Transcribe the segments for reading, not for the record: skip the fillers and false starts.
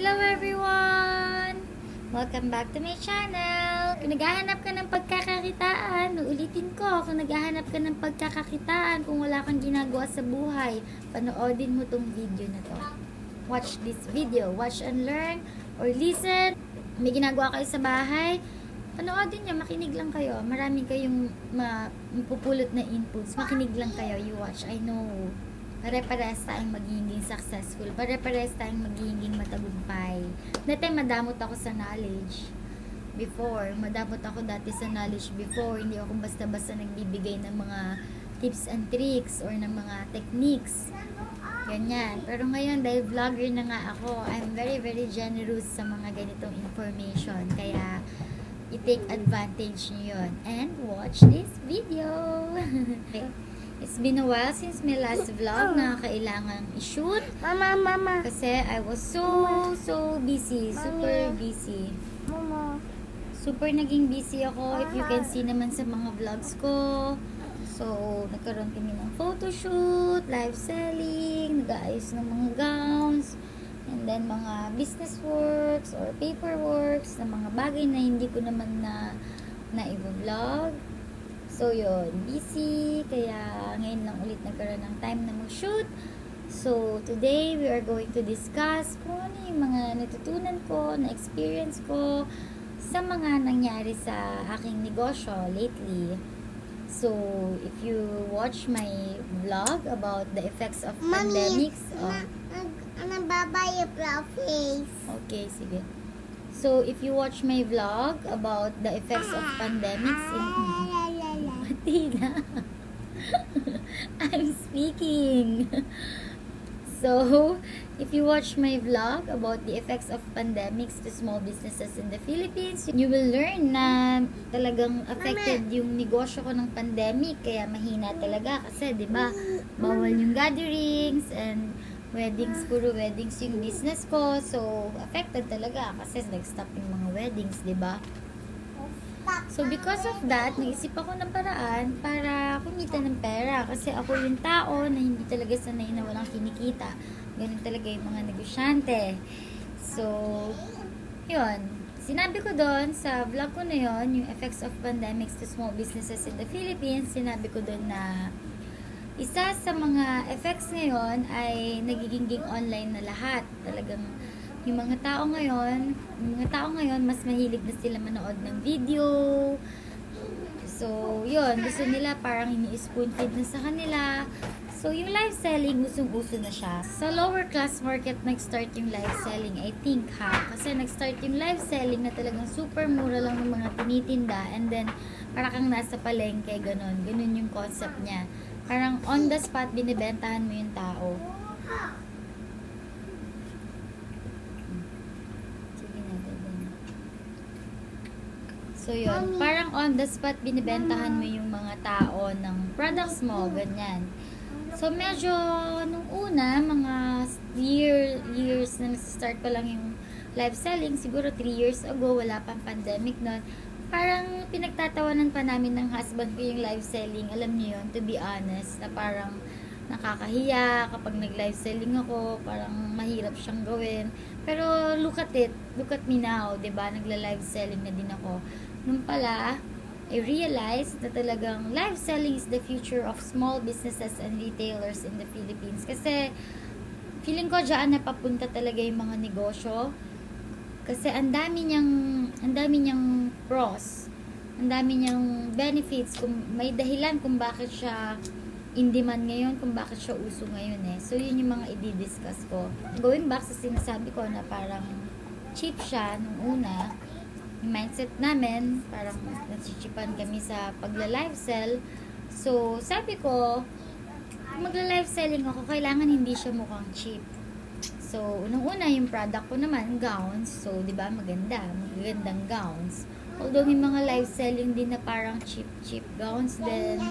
Hello everyone! Welcome back to my channel! Kung naghahanap ka ng pagkakakitaan, ulitin ko, kung naghahanap ka ng pagkakakitaan, kung wala kang ginagawa sa buhay, panoodin mo tong video na to. Watch this video. Watch and learn or listen. May ginagawa kayo sa bahay, panoodin nyo, makinig lang kayo. Marami kayong mapupulot na inputs. Makinig lang kayo. You watch. I know. Pare-pares tayong magiging successful. Pare-pares tayong magiging matagumpay. Dati madamot ako sa knowledge before. Madamot ako dati sa knowledge before. Hindi ako basta-basta nagbibigay ng mga tips and tricks or ng mga techniques. Ganyan. Pero ngayon, dahil vlogger na nga ako, I'm very, very generous sa mga ganitong information. Kaya, i-take advantage nyo yun. And watch this video! Okay. It's been a while since my last vlog na kailangang i-shoot. Mama. Kasi I was so busy. Super busy. Mama. Super naging busy ako. If you can see naman sa mga vlogs ko. So, nagkaroon kami ng photoshoot, live selling, nag-aayos ng mga gowns, and then mga business works or paperworks na mga bagay na hindi ko naman na i-vlog. So, yun. Busy. Kaya, ngayon lang ulit nagkaroon ng time na mag-shoot. So, today, we are going to discuss kung ano yung mga natutunan ko, na-experience ko sa mga nangyari sa aking negosyo lately. So, if you watch my vlog about the effects of pandemics. Babay yung face. Okay, sige. So, if you watch my vlog about the effects of pandemics Tina. I'm speaking. So, if you watch my vlog about the effects of pandemics to small businesses in the Philippines, you will learn na talagang affected yung negosyo ko ng pandemic. Kaya mahina talaga kasi, di ba, bawal yung gatherings and weddings, puro weddings yung business ko. So, affected talaga kasi nag-stop yung mga weddings, di ba? So, because of that, naisip ako ng paraan para kumita ng pera. Kasi ako yung tao na hindi talaga sanay na walang kinikita. Ganun talaga yung mga negosyante. So, yun. Sinabi ko doon, sa vlog ko na yun, yung effects of pandemics to small businesses in the Philippines, sinabi ko doon na isa sa mga effects ngayon ay nagiging online na lahat. Talagang yung mga tao ngayon, mas mahilig na sila manood ng video. So, yun, gusto nila parang ini-spoon feed na sa kanila. So, yung live selling, usong-uso na siya. Sa lower class market, nag-start yung live selling, I think, ha? Kasi nag-start yung live selling na talagang super mura lang ng mga tinitinda. And then, parang kang nasa palengke, ganun. Ganun yung concept niya. Parang on the spot, binibentahan mo yung tao. So, yun. Parang on the spot, binibentahan mo yung mga tao ng products mo, ganyan. So, medyo, nung una, mga years na nasa-start pa lang yung live selling, siguro 3 years ago, wala pang pandemic nun, parang pinagtatawanan pa namin ng husband ko yung live selling. Alam niyo yun, to be honest, na parang nakakahiya kapag nag-live selling ako, parang mahirap siyang gawin. Pero look at me now, 'di ba? Nagla-live selling na din ako. Nung pala, I realized na talagang live selling is the future of small businesses and retailers in the Philippines. Kasi feeling ko diyan napapunta talaga yung mga negosyo. Kasi ang dami niyang pros, ang dami niyang benefits, kung may dahilan kung bakit siya in demand ngayon, kung bakit siya uso ngayon eh. So, yun yung mga i-discuss ko. Going back sa sinasabi ko na parang cheap siya nung una, yung mindset namin, parang nasichipan kami sa pagla-live sell. So, sabi ko, kung magla-live selling ako, kailangan hindi siya mukhang cheap. So, unang-una, yung product ko naman, gowns. So, di ba, magagandang gowns. Although, may mga live selling din na parang cheap gowns din.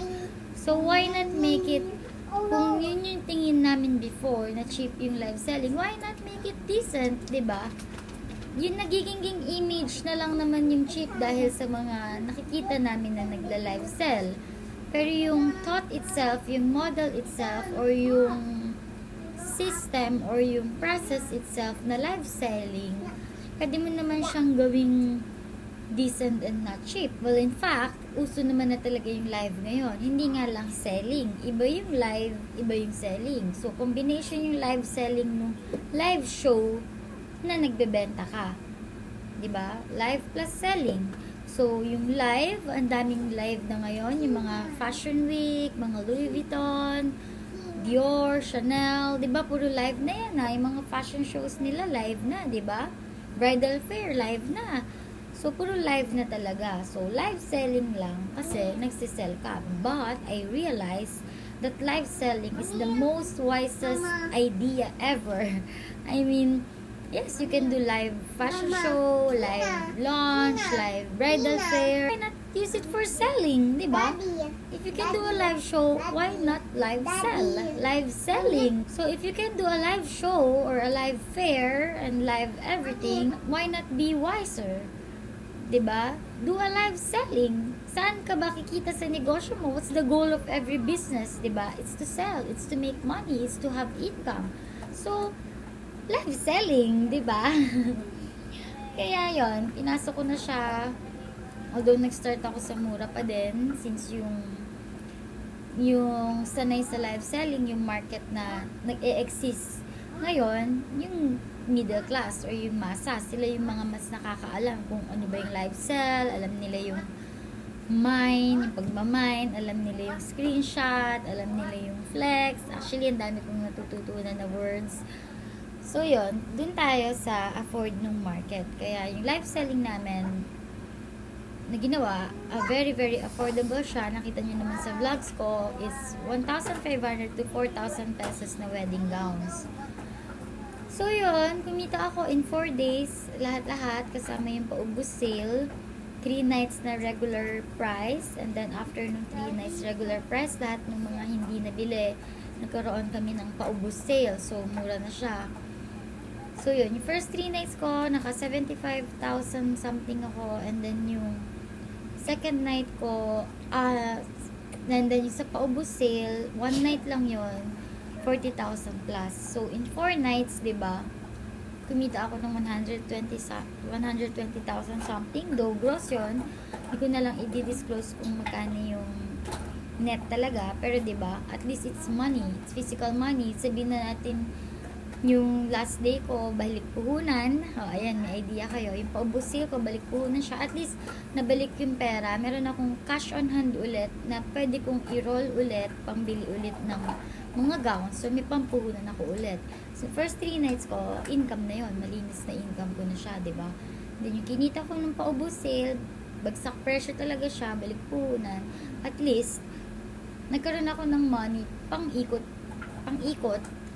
So, why not make it, kung yun yung tingin namin before, na cheap yung live selling, why not make it decent, di ba? Yung nagiging image na lang naman yung cheap dahil sa mga nakikita namin na nagla-live sell. Pero yung thought itself, yung model itself, or yung system or yung process itself na live selling, pwede mo naman siyang gawing decent and not cheap. Well, in fact, uso naman na talaga yung live ngayon. Hindi nga lang selling. Iba yung live, iba yung selling. So, combination yung live selling ng live show na nagbebenta ka. 'Di ba? Live plus selling. So, yung live, ang daming live na ngayon. Yung mga Fashion Week, mga Louis Vuitton, Dior, Chanel, 'di ba? Puro live na yan ha. Yung mga fashion shows nila live na, 'di ba? Bridal fair live na. So, puro live na talaga. So, live selling lang kasi nagsisell ka. But, I realize that live selling is the most wisest idea ever. I mean, yes, you can do live fashion show, live launch, live bridal fair. Why not use it for selling, di ba? If you can do a live show, why not live sell? Live selling. So, if you can do a live show or a live fair and live everything, why not be wiser? 'Di ba? Do a live selling. Saan ka ba kikita sa negosyo mo? What's the goal of every business, 'di ba? It's to sell, it's to make money, it's to have income. So, live selling, 'di ba? Kaya 'yon, pinasok ko na siya. Although nag-start ako sa mura pa din since yung sanay sa live selling, yung market na nag-e-exist ngayon, yung middle class or yung masa, sila yung mga mas nakakaalam kung ano ba yung live sell, alam nila yung mine, yung pagmamine, alam nila yung screenshot, alam nila yung flex. Actually, ang dami kong natututunan na words. So, yun, dun tayo sa afford ng market. Kaya yung live selling namin na ginawa, very very affordable siya. Nakita nyo naman sa vlogs ko is 1,500 to 4,000 pesos na wedding gowns. So, yun, kumita ako in 4 days, lahat-lahat, kasama yung paubos sale, 3 nights na regular price, and then after nung 3 nights regular price, lahat ng mga hindi nabili, nagkaroon kami ng paubos sale, so mura na siya. So, yun, yung first 3 nights ko, naka 75,000 something ako, and then yung second night ko, and then yung sa paubos sale, 1 night lang yun, 40,000 plus. So, in 4 nights, 'di ba? Kumita ako ng 120,000 something. Though gross 'yon. Hindi ko na lang i-disclose kung magkano yung net talaga, pero 'di ba? At least it's money. It's physical money. Sabihin na natin yung last day ko, balik puhunan. Ayan, may idea kayo. Yung paubos sale ko, balik puhunan siya. At least, nabalik yung pera. Meron akong cash on hand ulit na pwede kong i-roll ulit, pambili ulit ng mga gowns. So, may pampuhunan ako ulit. So, first 3 nights ko, income na yon, malinis na income ko na siya, diba? Then, yung kinita ko ng paubos sale, bagsak pressure talaga siya, balik puhunan. At least, nagkaroon ako ng money pang-ikot,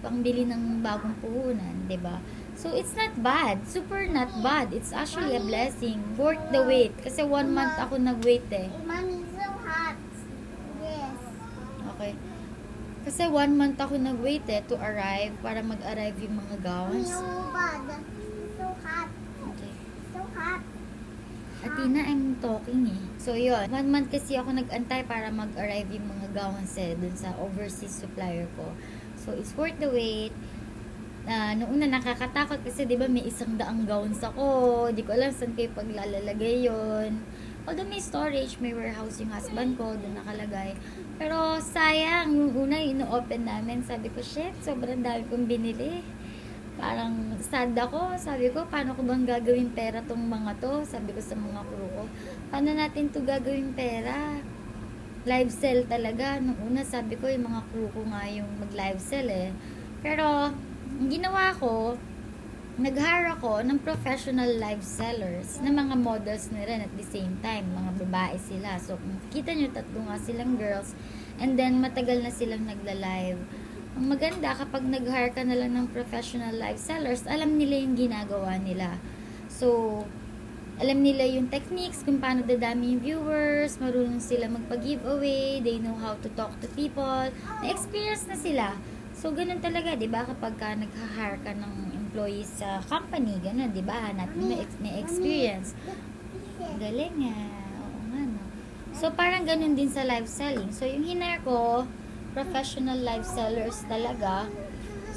pangbili ng bagong puhunan, 'di ba? So it's not bad, super not bad. It's actually a blessing, worth the wait. Kasi 1 month ako nag-wait eh. Mommy, so hot. Yes. Okay. Kasi 1 month ako nag-wait eh to arrive, para mag-arrive yung mga gowns. So bad. So hot. Okay. So hot. Atina, I'm talking eh. So yun, 1 month kasi ako nag-antay para mag-arrive yung mga gowns eh, dun sa overseas supplier ko. So, it's worth the wait. Noong una nakakatakot kasi 'di ba may 100 gowns ako. Di ko alam saan kayo paglalagay yon. Although may storage, may warehouse yung husband ko, doon nakalagay. Pero sayang, yung una ino-open namin, sabi ko, shit, sobrang dami kong binili. Parang sad ako. Sabi ko, paano ko bang gagawin pera tong mga to? Sabi ko sa mga crew ko, paano natin to gagawin pera? Live sell talaga. Nung una, sabi ko, yung mga crew ko nga yung mag-live sell eh. Pero, ang ginawa ko, nag-hire ako ng professional live sellers na mga models na rin at the same time. Mga babae sila. So, kung kita nyo, 3 nga silang girls. And then, matagal na silang nagla-live. Ang maganda, kapag nag-hire ka na lang ng professional live sellers, alam nila yung ginagawa nila. So, alam nila yung techniques, kung paano dadami yung viewers, marunong sila magpa-giveaway, they know how to talk to people, na-experience na sila. So, ganun talaga, di ba? Kapag ka nag-hire ka ng employees sa company, ganun, di ba? May experience. Galing nga. Oo nga, no? So, parang ganun din sa live selling. So, yung hinire ko, professional live sellers talaga.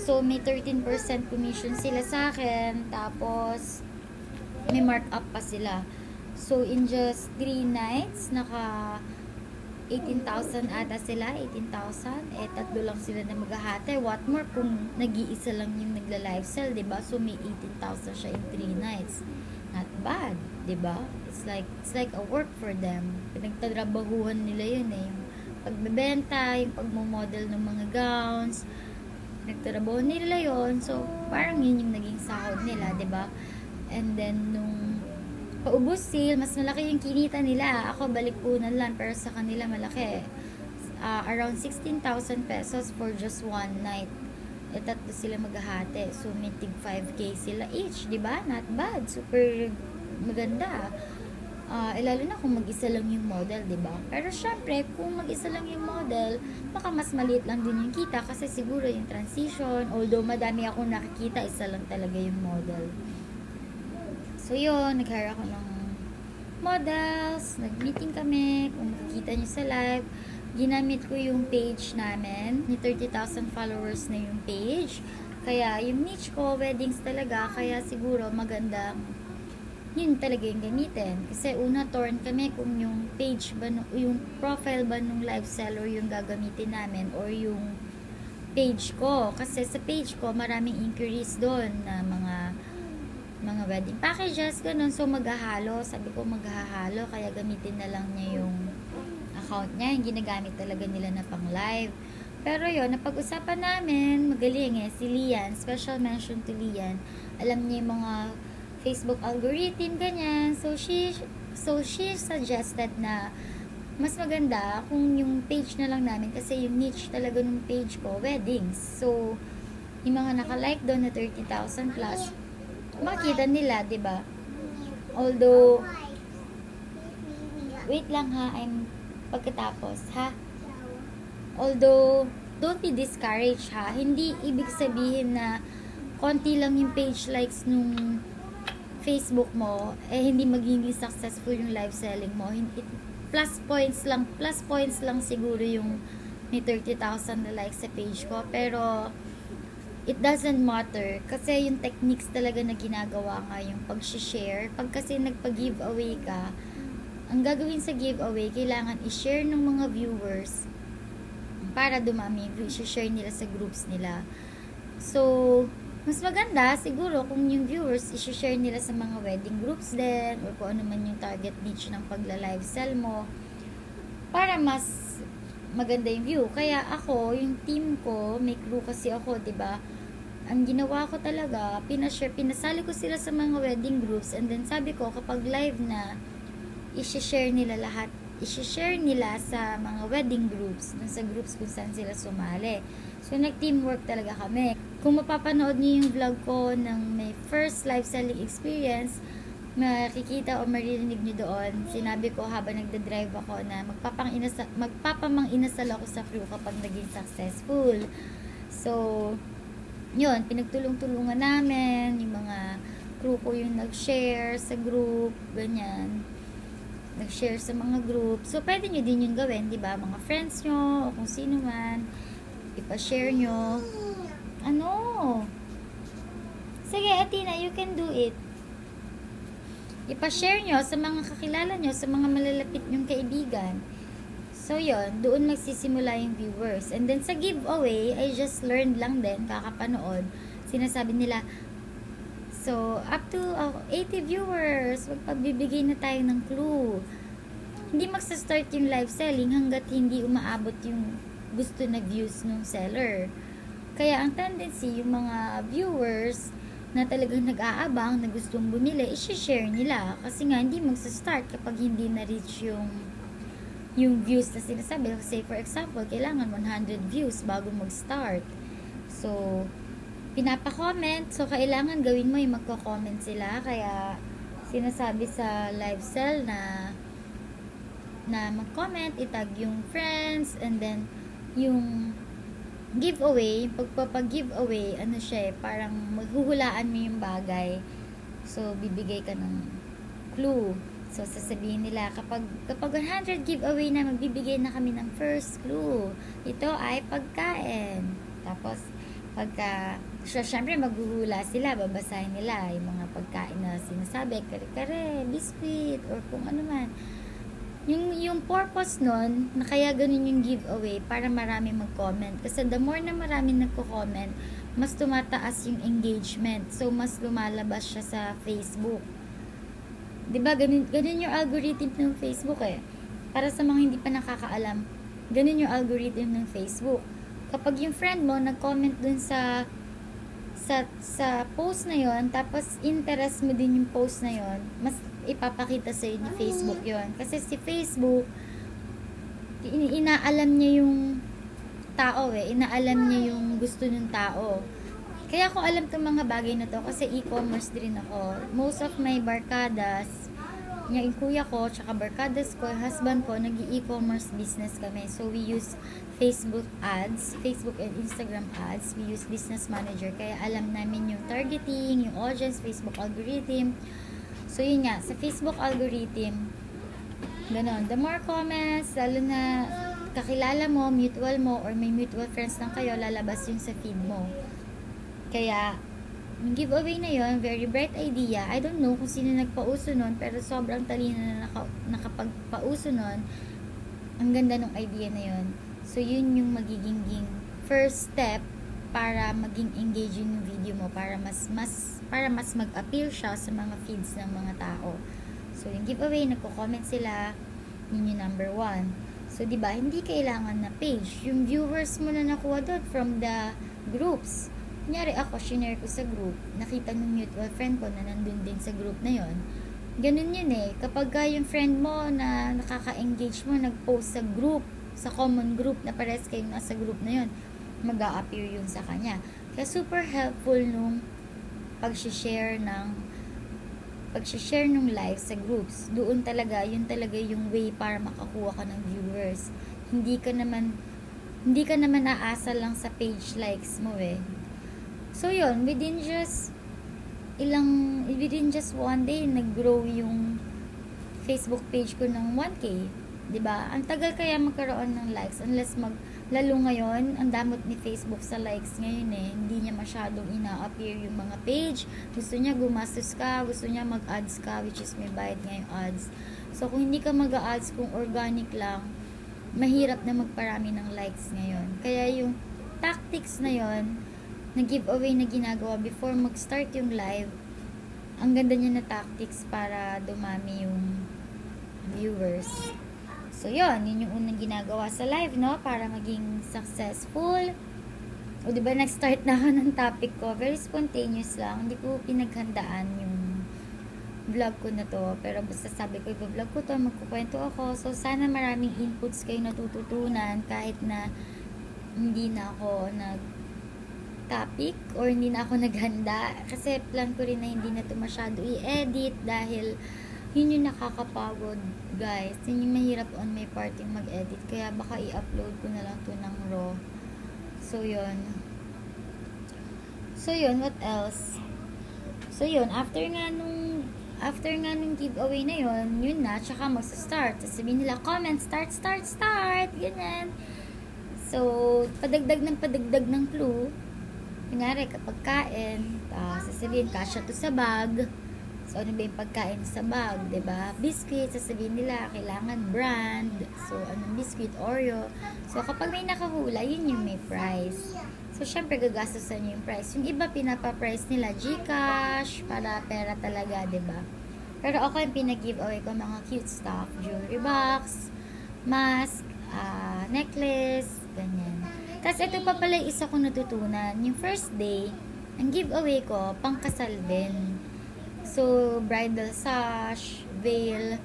So, may 13% commission sila sa akin. Tapos, may markup pa sila. So, in just 3 nights, naka 18,000 ata sila, 18,000. Eh, tatlo lang sila na maghahati. What more kung nag-iisa lang yung nagla-live sell, diba? So, may 18,000 siya in 3 nights. Not bad, diba? It's like a work for them. Pinagtatrabahuhan nila yun eh. Yung pagbebenta, yung pagmomodel ng mga gowns. Nagtrabaho nila yun. So, parang yun yung naging sahod nila, diba? And then, nung paubos sale, mas malaki yung kinita nila. Ako, balikpunan lang, pero sa kanila malaki. Around 16,000 pesos for just one night. E, tatlo sila maghahati. So, may tig 5K sila each, di ba? Not bad. Super maganda. Lalo na kung mag-isa lang yung model, di ba? Pero syempre, kung mag-isa lang yung model, baka mas maliit lang din yung kita kasi siguro yung transition, although madami akong nakikita, isa lang talaga yung model. So yun, nag-hire ako ng models, nag-meeting kami, kung makikita nyo sa live, ginamit ko yung page namin, may 30,000 followers na yung page, kaya yung niche ko, weddings talaga, kaya siguro magandang yun talaga yung gamitin. Kasi una, torn kami kung yung page ba, yung profile ba nung live seller yung gagamitin namin or yung page ko. Kasi sa page ko, maraming inquiries doon na mga wedding packages, ganun. So, maghahalo. Sabi ko, maghahalo. Kaya gamitin na lang niya yung account niya. Yung ginagamit talaga nila na pang live. Pero yun, napag-usapan namin, magaling eh, si Lian. Special mention to Lian. Alam niya yung mga Facebook algorithm, ganyan. So she suggested na mas maganda kung yung page na lang namin kasi yung niche talaga ng page ko, weddings. So, yung mga naka-like doon na 30,000 plus, makita nila, di ba? Although, wait lang ha, I'm pagkatapos, ha? Although, don't be discouraged, ha? Hindi ibig sabihin na konti lang yung page likes nung Facebook mo, eh hindi magiging successful yung live selling mo. Plus points lang siguro yung may 30,000 na likes sa page ko. Pero, it doesn't matter. Kasi yung techniques talaga na ginagawa nga yung pag-share. Pag kasi nagpa-giveaway ka, ang gagawin sa giveaway, kailangan i-share ng mga viewers para dumami yung i-share nila sa groups nila. So, mas maganda siguro kung yung viewers i-share nila sa mga wedding groups din or kung ano man yung target niche ng pagla-live sell mo para mas maganda yung view. Kaya ako, yung team ko, may crew kasi ako, 'di ba? Ang ginawa ko talaga, pinasali ko sila sa mga wedding groups and then sabi ko kapag live na i-share nila lahat, i-share nila sa mga wedding groups, sa groups kung saan sila sumali. So, nag-teamwork talaga kami. Kung mapapanood niyo yung vlog ko ng may first live selling experience, makikita o maririnig niyo doon, sinabi ko habang nagda-drive ako na magpapamang-inasal ako sa crew kapag naging successful. So, yun, pinagtulong-tulungan namin, yung mga crew ko yung nag-share sa group, ganyan. Nag-share sa mga group. So, pwede nyo din yung gawin, di ba? Mga friends nyo, o kung sino man, ipa-share nyo. Ano? Sige, Athena, you can do it. Ipa-share nyo sa mga kakilala nyo, sa mga malalapit nyong kaibigan. So, yun, doon magsisimula yung viewers. And then, sa giveaway, I just learned lang din, kakapanood, sinasabi nila, so, up to 80 viewers, magpagbibigay na tayo ng clue. Hindi magsa-start yung live selling hanggat hindi umaabot yung gusto na views ng seller. Kaya ang tendency, yung mga viewers na talagang nag-aabang, na gustong bumili, i-share nila. Kasi nga, hindi magsa-start kapag hindi na-reach yung views na sinasabi. Kasi for example, kailangan 100 views bago mag-start. So, pinapa-comment. So, kailangan gawin mo yung magko-comment sila. Kaya, sinasabi sa live sell na mag-comment, itag yung friends, and then, yung giveaway, pagpapag-giveaway, ano siya, parang maghuhulaan mo yung bagay. So, bibigay ka ng clue. So, sasabihin nila, kapag 100 giveaway na, magbibigay na kami ng first clue. Ito ay pagkain. Tapos, Syempre maghuhula sila, babasahin nila yung mga pagkain na sinasabi, kare-kare, biscuit, or kung ano man. Yung purpose nun, na kaya ganun yung giveaway, para marami mag-comment. Kasi the more na marami nagko-comment, mas tumataas yung engagement. So, mas lumalabas siya sa Facebook. 'Di ba ganun yung algorithm ng Facebook eh. Para sa mga hindi pa nakakaalam, ganun yung algorithm ng Facebook. Kapag yung friend mo nag-comment dun sa post na yon, tapos interest mo din yung post na yon, mas ipapakita sa ni Facebook yon. Kasi si Facebook, inaalam niya yung tao eh. Inaalam niya yung gusto ng tao. Kaya ko alam itong mga bagay na to kasi e-commerce din ako. Most of my barkadas, yung kuya ko, tsaka barkadas ko, husband ko, nag-e-commerce business kami. So, we use Facebook ads, Facebook and Instagram ads. We use Business Manager. Kaya alam namin yung targeting, yung audience, Facebook algorithm. So, yun nga, sa Facebook algorithm, ganon. The more comments, lalo na kakilala mo, mutual mo, or may mutual friends lang kayo, lalabas yun sa feed mo. Kaya, yung giveaway na yon, very bright idea. I don't know kung sino nagpauso nun, pero sobrang talino na nakapagpauso nun. Ang ganda ng idea na yon. So, yun yung magiging first step para maging engaging yung video mo, para mas mag-appeal siya sa mga feeds ng mga tao. So, yung giveaway, nagko-comment sila, yun yung number 1. So, di ba, hindi kailangan na page. Yung viewers mo na nakuha doon from the groups. Kunyari ako, shinare ko sa group, nakita ng mutual friend ko na nandun din sa group na yon. Ganun yun eh. Kapag yung friend mo na nakaka-engage mo, nag-post sa group, sa common group na pares kayong nasa group na yon, mag-a-appear yun sa kanya. Kaya super helpful nung pag-share ng live sa groups. Doon talaga, yun talaga yung way para makakuha ka ng viewers. Hindi ka naman aasa lang sa page likes mo eh. So yun, within just one day, nag-grow yung Facebook page ko ng 1K. 'Di ba? Ang tagal kaya magkaroon ng likes unless lalo ngayon, ang damot ni Facebook sa likes ngayon eh. Hindi niya masyadong ina-appear yung mga page. Gusto niya gumastos ka, gusto niya mag-ads ka, which is may bayad nga yung ads. So kung hindi ka mag-ads, kung organic lang, mahirap na magparami ng likes ngayon. Kaya yung tactics na yon, na giveaway na ginagawa before mag-start yung live, ang ganda niya na tactics para dumami yung viewers. So, yun yung unang ginagawa sa live, no? Para maging successful. O, diba, nag-start na ako ng topic ko. Very spontaneous lang. Hindi ko pinaghandaan yung vlog ko na to. Pero basta sabi ko, i-vlog ko to, magkukwento ako. So, sana maraming inputs kayo natututunan kahit na hindi na ako topic or hindi na ako naghanda kasi plan ko rin na hindi na ito masyado i-edit dahil yun yung nakakapagod guys, yun yung mahirap on my part yung mag-edit, kaya baka i-upload ko na lang to ng raw. So yun, what else? So yun, after nga nung giveaway na yun na, tsaka magsa-start, sasabihin nila comment, start, ganyan. So padagdag ng clue. Kunyari, kapag kain, sasabihin, kasya to sa bag. So, ano ba yung pagkain sa bag, diba? Biscuit, sasabihin nila, kailangan brand. So, anong biscuit? Oreo. So, kapag may nakahula, yun yung may price. So, syempre, gagastosan nyo yung price. Yung iba, pinapa-price nila, GCash, para pera talaga, diba? Pero ako yung pinag-giveaway ko, mga cute stuff. Jewelry box, mask, necklace, ganyan. Tapos ito pa pala yung isa ko natutunan. Yung first day, ang giveaway ko, pangkasal din. So, bridal sash, veil.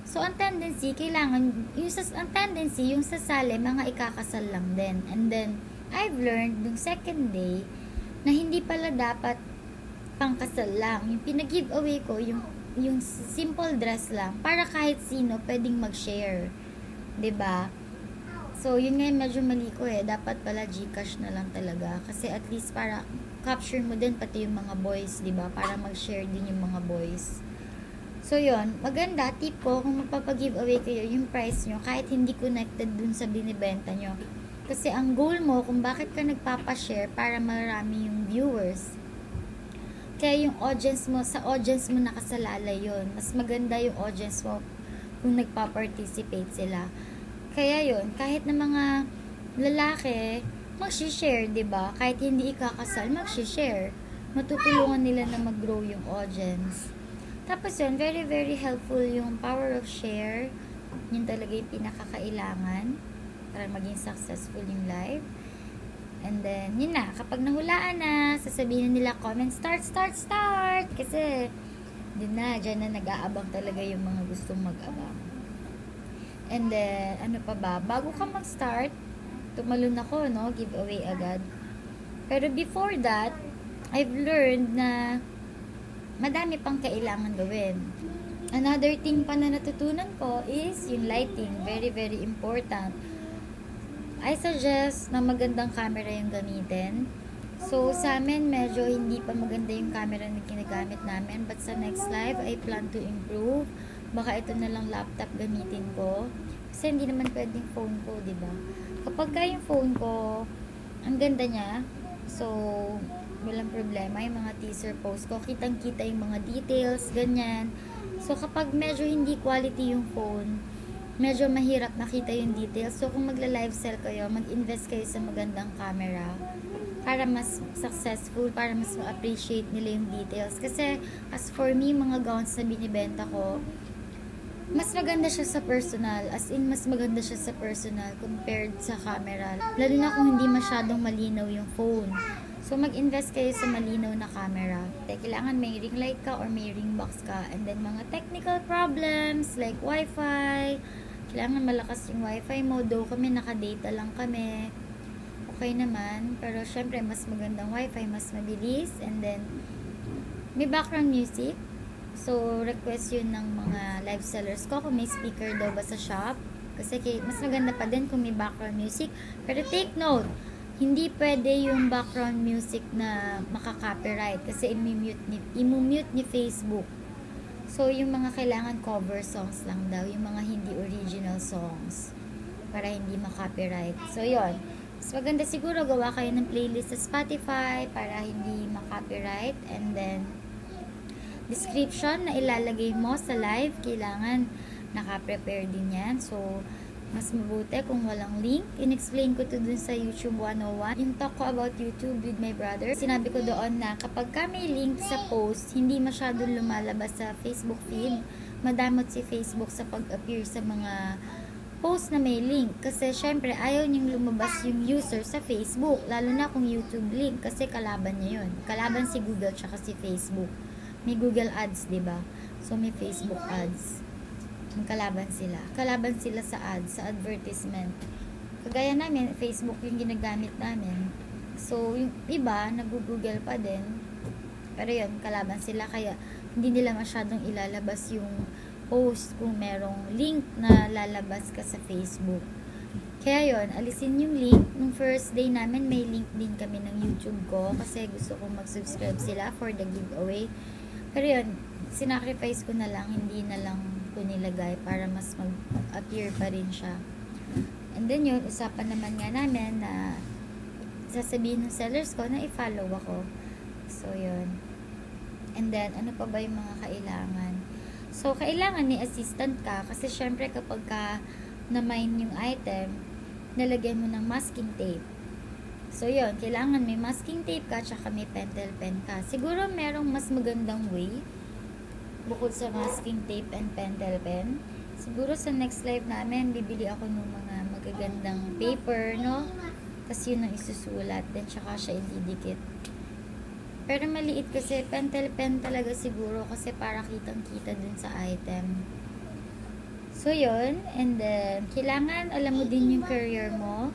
So, ang tendency, yung sasali, mga ikakasal lang din. And then, I've learned yung second day, na hindi pala dapat pangkasal lang. Yung pinag-giveaway ko, yung simple dress lang, para kahit sino pwedeng mag-share. 'Di ba? So, yun nga yung medyo mali ko eh. Dapat pala GCash na lang talaga. Kasi at least para capture mo din pati yung mga boys, di ba? Para mag-share din yung mga boys. So, yun. Maganda. Tip ko, kung magpapag-giveaway kayo, yung price nyo, kahit hindi connected dun sa binibenta nyo, Kasi ang goal mo kung bakit ka nagpapashare para marami yung viewers. Kaya yung audience mo, sa audience mo nakasalalay yun. Mas maganda yung audience mo kung nagpa-participate sila. Kaya yun, kahit na mga lalaki, mag-share, 'di ba? Kahit hindi ikakasal, mag-share. Matutulungan nila na mag-grow yung audience. Tapos yun, very, very helpful yung power of share. Yun talaga yung pinakakailangan para maging successful yung live. And then, yun na, kapag nahulaan na, sasabihin nila, comment, start. Kasi, dyan na nag-aabang talaga yung mga gustong mag-abang. And then, ano pa ba? Bago ka mag-start, tumalon ako, no? Giveaway agad. Pero before that, I've learned na madami pang kailangan gawin. Another thing pa na natutunan ko is yung lighting. Very, very important. I suggest na magandang camera yung gamitin. So, sa amin, medyo hindi pa maganda yung camera na ginagamit namin. But sa next live, I plan to improve. Baka ito na lang laptop gamitin ko. Kasi hindi naman pwedeng phone ko, di ba? Kapag ka yung phone ko, ang ganda niya. So, walang problema. Yung mga teaser post ko, kitang-kita yung mga details, ganyan. So, kapag medyo hindi quality yung phone, medyo mahirap makita yung details. So, kung magla-live sell kayo, mag-invest kayo sa magandang camera para mas successful, para mas ma-appreciate nila yung details. Kasi, as for me, mga gowns na binibenta ko, mas maganda siya sa personal. As in, mas maganda siya sa personal compared sa camera. Lalo na kung hindi masyadong malinaw yung phone. So, mag-invest kayo sa malinaw na camera. Kailangan may ring light ka or may ring box ka. And then, mga technical problems like Wi-Fi. Kailangan malakas yung Wi-Fi mo. Though kami, naka-data lang kami. Okay naman. Pero, syempre, mas magandang Wi-Fi, mas mabilis. And then, may background music. So, request yun ng mga live sellers ko kung may speaker daw ba sa shop. Kasi mas maganda pa din kung may background music. Pero take note, hindi pwede yung background music na makaka-copyright kasi i-mute ni Facebook. So, yung mga kailangan cover songs lang daw, yung mga hindi original songs para hindi ma-copyright. So, yon. Mas maganda siguro gawa kayo ng playlist sa Spotify para hindi ma-copyright. And then, description na ilalagay mo sa live, kailangan naka-prepare din yan. So, mas mabuti kung walang link. In-explain ko to dun sa YouTube 101. Yung talk ko about YouTube with my brother. Sinabi ko doon na kapag ka may link sa post, hindi masyadong lumalabas sa Facebook feed. Madamot si Facebook sa pag-appear sa mga post na may link. Kasi syempre, ayaw niyong lumabas yung user sa Facebook. Lalo na kung YouTube link. Kasi kalaban niya yun. Kalaban si Google tsaka si Facebook. May Google Ads, 'di ba? So may Facebook Ads. Kalaban sila. Kalaban sila sa ads, sa advertisement. Kagaya namin, Facebook yung ginagamit namin. So, yung iba, nag-google pa din. Pero yun, kalaban sila. Kaya, hindi nila masyadong ilalabas yung post kung merong link na lalabas ka sa Facebook. Kaya yun, alisin yung link. Nung first day namin, may link din kami ng YouTube ko kasi gusto kong mag-subscribe sila for the giveaway. Pero yun, sinacrifice ko na lang, hindi na lang ko nilagay para mas mag-appear pa rin siya. And then yun, usapan naman nga namin na sasabihin ng sellers ko na i-follow ako. So yun. And then, ano pa ba yung mga kailangan? So, kailangan ni assistant ka kasi syempre kapag ka na-mine yung item, nalagyan mo ng masking tape. So yun, kailangan may masking tape ka tsaka may pentel pen ka. Siguro merong mas magandang way bukod sa masking tape and pentel pen. Siguro sa next live namin, bibili ako ng mga magagandang paper, no? Kasi yun ang isusulat. Then, tsaka siya ididikit. Pero maliit kasi, pentel pen talaga siguro kasi para kitang-kita dun sa item. So, yun. And then, kailangan alam mo din yung career mo.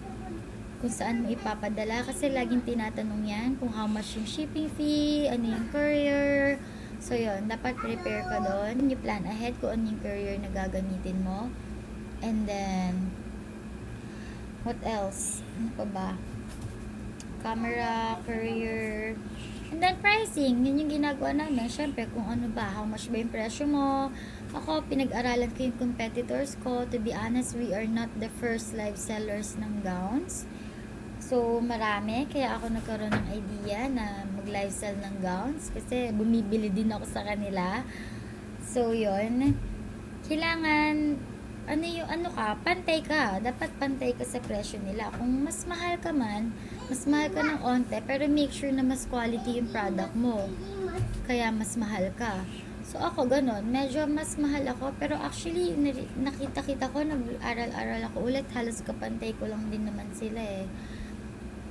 Kung saan mo ipapadala. Kasi laging tinatanong yan kung how much yung shipping fee, ano yung courier. So, yun. Dapat prepare ka doon. You plan ahead kung ano yung courier na gagamitin mo. And then, what else? Ano pa ba? Camera, courier. And then, pricing. Yun yung ginagawa namin. Siyempre, kung ano ba, how much ba yung presyo mo. Ako, pinag-aralan ko yung competitors ko. To be honest, we are not the first live sellers ng gowns. So, marami. Kaya ako nagkaroon ng idea na mag-live sell ng gowns. Kasi bumibili din ako sa kanila. So, yun. Kailangan, pantay ka. Dapat pantay ka sa presyo nila. Kung mas mahal ka man, mas mahal ka ng onte, pero make sure na mas quality yung product mo. Kaya mas mahal ka. So, ako ganon. Medyo mas mahal ako. Pero actually, nakita-kita ko, nag-aral-aral ako ulit. Halos kapantay ko lang din naman sila eh.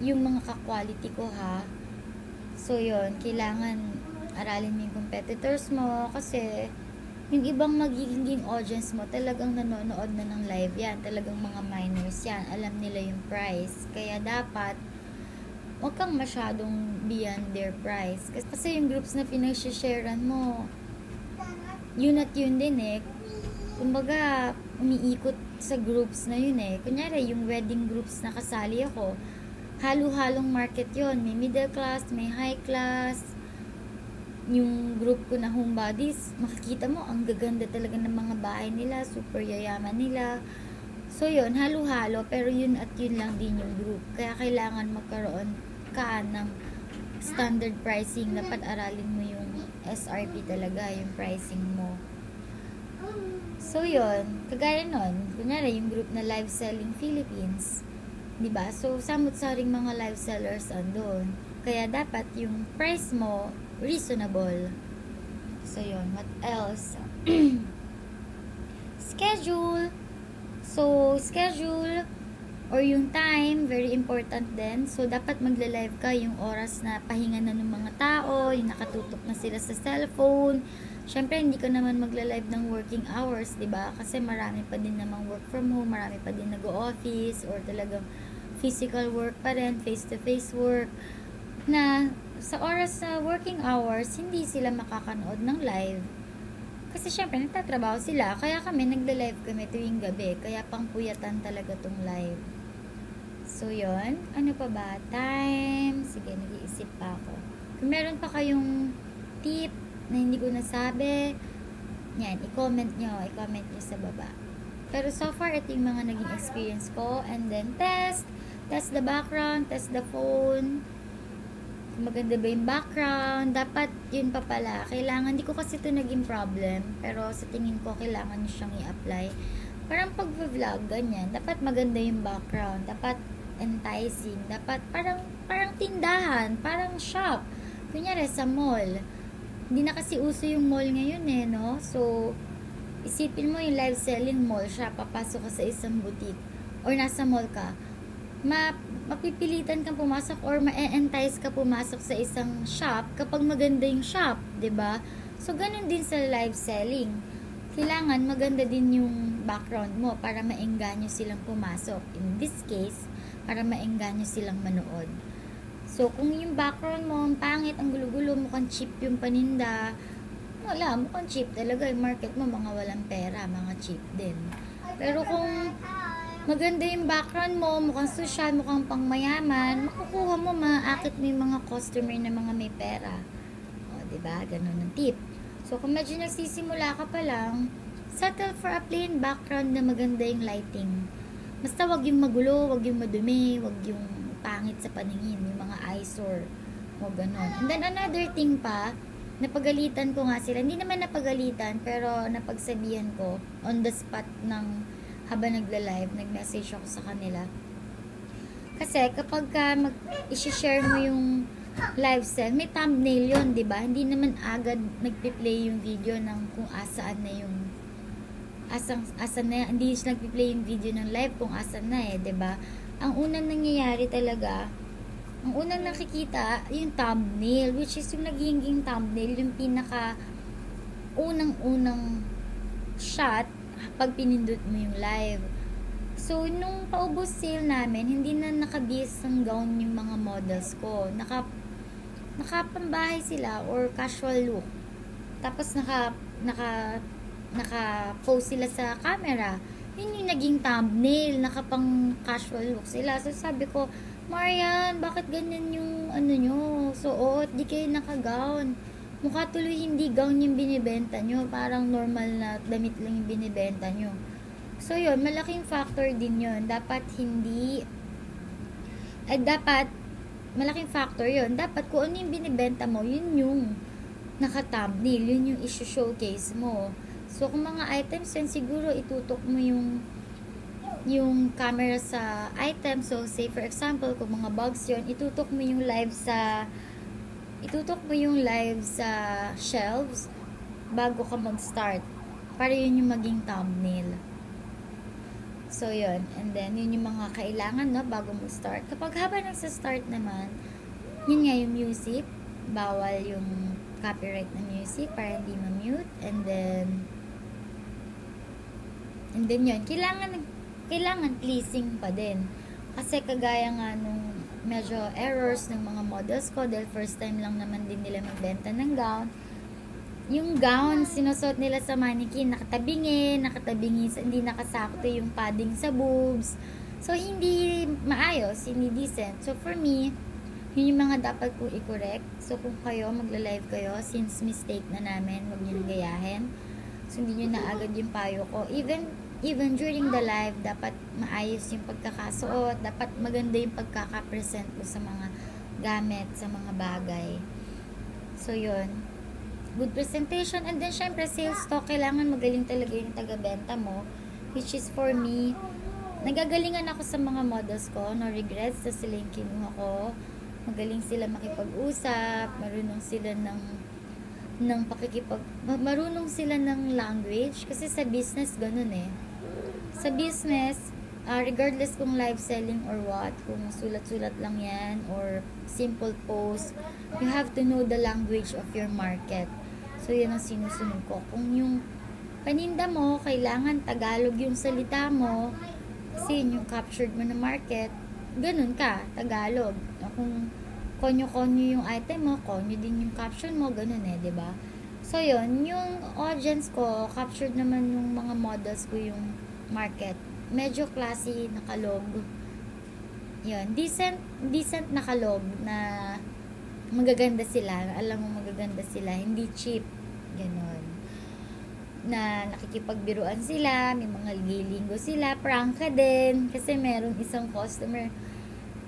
Yung mga ka-quality ko ha. So, yun. Kailangan aralin mo yung competitors mo. Kasi, yung ibang magiging audience mo, talagang nanonood na ng live yan. Talagang mga minors yan. Alam nila yung price. Kaya dapat, huwag kang masyadong beyond their price. Kasi yung groups na pinag-sharean mo, yun at yun din eh. Kumbaga, umiikot sa groups na yun eh. Kunyari, yung wedding groups na kasali ako, halo-halong market yun. May middle class, may high class. Yung group ko na homebodies, makikita mo, ang gaganda talaga ng mga bahay nila, super yayaman nila. So yun, halo-halo, pero yun at yun lang din yung group. Kaya kailangan magkaroon ka ng standard pricing. Dapat aralin mo yung SRP talaga, yung pricing mo. So yun, kagaya nun, kunyari yung group na Live Selling Philippines, diba? So samot-saring mga live sellers andun. Kaya dapat yung price mo reasonable. So yun, what else? Schedule. So schedule or yung time, very important din. So, dapat magla-live ka yung oras na pahinga na ng mga tao, yung nakatutok na sila sa cellphone. Siyempre, hindi ka naman magla-live ng working hours, di ba? Kasi marami pa din namang work from home, marami pa din nag-office, or talagang physical work pa rin, face-to-face work, na sa oras sa working hours, hindi sila makakanood ng live. Kasi syempre, nagtatrabaho sila. Kaya kami, nagla-live kami tuwing gabi. Kaya pangpuyatan talaga tong live. So, yon. Ano pa ba? Time. Sige, nag-iisip pa ako. Kung meron pa kayong tip na hindi ko nasabi, yan, i-comment nyo sa baba. Pero so far, ito yung mga naging experience ko. And then, test the background, test the phone. Maganda ba yung background? Dapat yun pa pala. Kailangan, hindi ko kasi ito naging problem. Pero sa tingin ko, kailangan nyo siyang i-apply. Parang pag-vlog, ganyan. Dapat maganda yung background. Dapat enticing. Dapat parang tindahan. Parang shop. Kunyari sa mall. Hindi na kasi uso yung mall ngayon eh, no? So, isipin mo yung live selling mall siya. Papasok ka sa isang boutique. Or nasa mall ka. Mapipilitan kang pumasok or ma-entice ka pumasok sa isang shop kapag maganda yung shop, 'di ba? So ganun din sa live selling. Kailangan maganda din yung background mo para maengganyo silang pumasok. In this case, para maengganyo silang manood. So kung yung background mo ang pangit, ang gulo-gulo, mukhang cheap yung paninda, wala, mukhang cheap talaga yung market mo, mga walang pera, mga cheap din. Pero kung maganda yung background mo, mukhang social, mukhang pangmayaman, makukuha mo, maaakit mo yung mga customer na mga may pera. O, diba? Ganun ang tip. So, kung medyo nagsisimula ka pa lang, settle for a plain background na maganda yung lighting. Basta wag yung magulo, wag yung madumi, wag yung pangit sa paningin, yung mga eyesore. O, ganun. And then, another thing pa, napagalitan ko nga sila. Hindi naman napagalitan, pero napagsabihan ko on the spot ng habang nagla-live, nag-message ako sa kanila. Kasi kapag ka i-share mo yung live sell, may thumbnail yun, di ba? Hindi naman agad nagpi-play yung video ng kung asaan na yung asan na, hindi siya nagpi-play yung video ng live kung asan na eh, di ba? Ang unang nangyayari talaga, ang unang nakikita, yung thumbnail, which is yung nagiging thumbnail, yung pinaka unang shot pag pinindot mo yung live. So, nung paubos sale namin, hindi na nakabihis ng gown yung mga models ko. Nakapambahay sila or casual look. Tapos naka-pose sila sa camera. Yun yung naging thumbnail, nakapang casual look sila. So, sabi ko, Marian, bakit ganyan yung nyo? Suot, di kayo naka-gown. Mukha tuloy hindi gown yung binibenta nyo. Parang normal na damit lang yung binibenta nyo. So, yun, malaking factor din yun. Dapat hindi ay dapat, malaking factor yon. Dapat kung ano yung binibenta mo, yun yung naka-thumbnail, yun yung issue-showcase mo. So, kung mga items yun, siguro itutok mo yung camera sa item. So, say for example, kung mga bags yun, itutok mo yung live sa shelves bago ka mag-start. Para yun yung maging thumbnail. So, yun. And then, yun yung mga kailangan, no, bago mo start. Kapag habang nagsa-start naman, yun nga yung music. Bawal yung copyright na music para hindi ma-mute. And then yun. Kailangan pleasing pa din. Kasi kagaya nga nung medyo errors ng mga models ko, dahil first time lang naman din nila magbenta ng gown. Yung gown, sinusot nila sa mannequin, nakatabingi, hindi nakasakto yung padding sa boobs. So, hindi maayos, hindi decent. So, for me, yun yung mga dapat ko i-correct. So, kung kayo, magla-live kayo, since mistake na namin, huwag nyo nang gayahin. So, hindi nyo na agad yung payo ko. Even during the live, dapat maayos yung pagkakasuot, dapat maganda yung pagkakapresent mo sa mga gamit, sa mga bagay. So, yun. Good presentation, and then syempre sales talk, kailangan magaling talaga yung taga-benta mo, which is for me, nagagalingan ako sa mga models ko, no regrets na sila yung kinuha ko, magaling sila makipag-usap, marunong sila marunong sila ng language, kasi sa business ganun eh. Sa business, regardless kung live selling or what, kung sulat-sulat lang yan or simple post, you have to know the language of your market. So, yan ang sinusunod ko. Kung yung paninda mo, kailangan Tagalog yung salita mo, kasi yun yung captured mo na market, ganun ka, Tagalog. Kung konyo-konyo yung item mo, konyo din yung caption mo, ganun eh, 'di ba? So, yun, yung audience ko, captured naman yung mga models ko yung market. Medyo classy, nakalog. Yun, decent nakalog na magaganda sila, alam mo magaganda sila, hindi cheap, ganon. Na nakikipagbiruan sila, may mga linggo sila, prangka din, kasi merong isang customer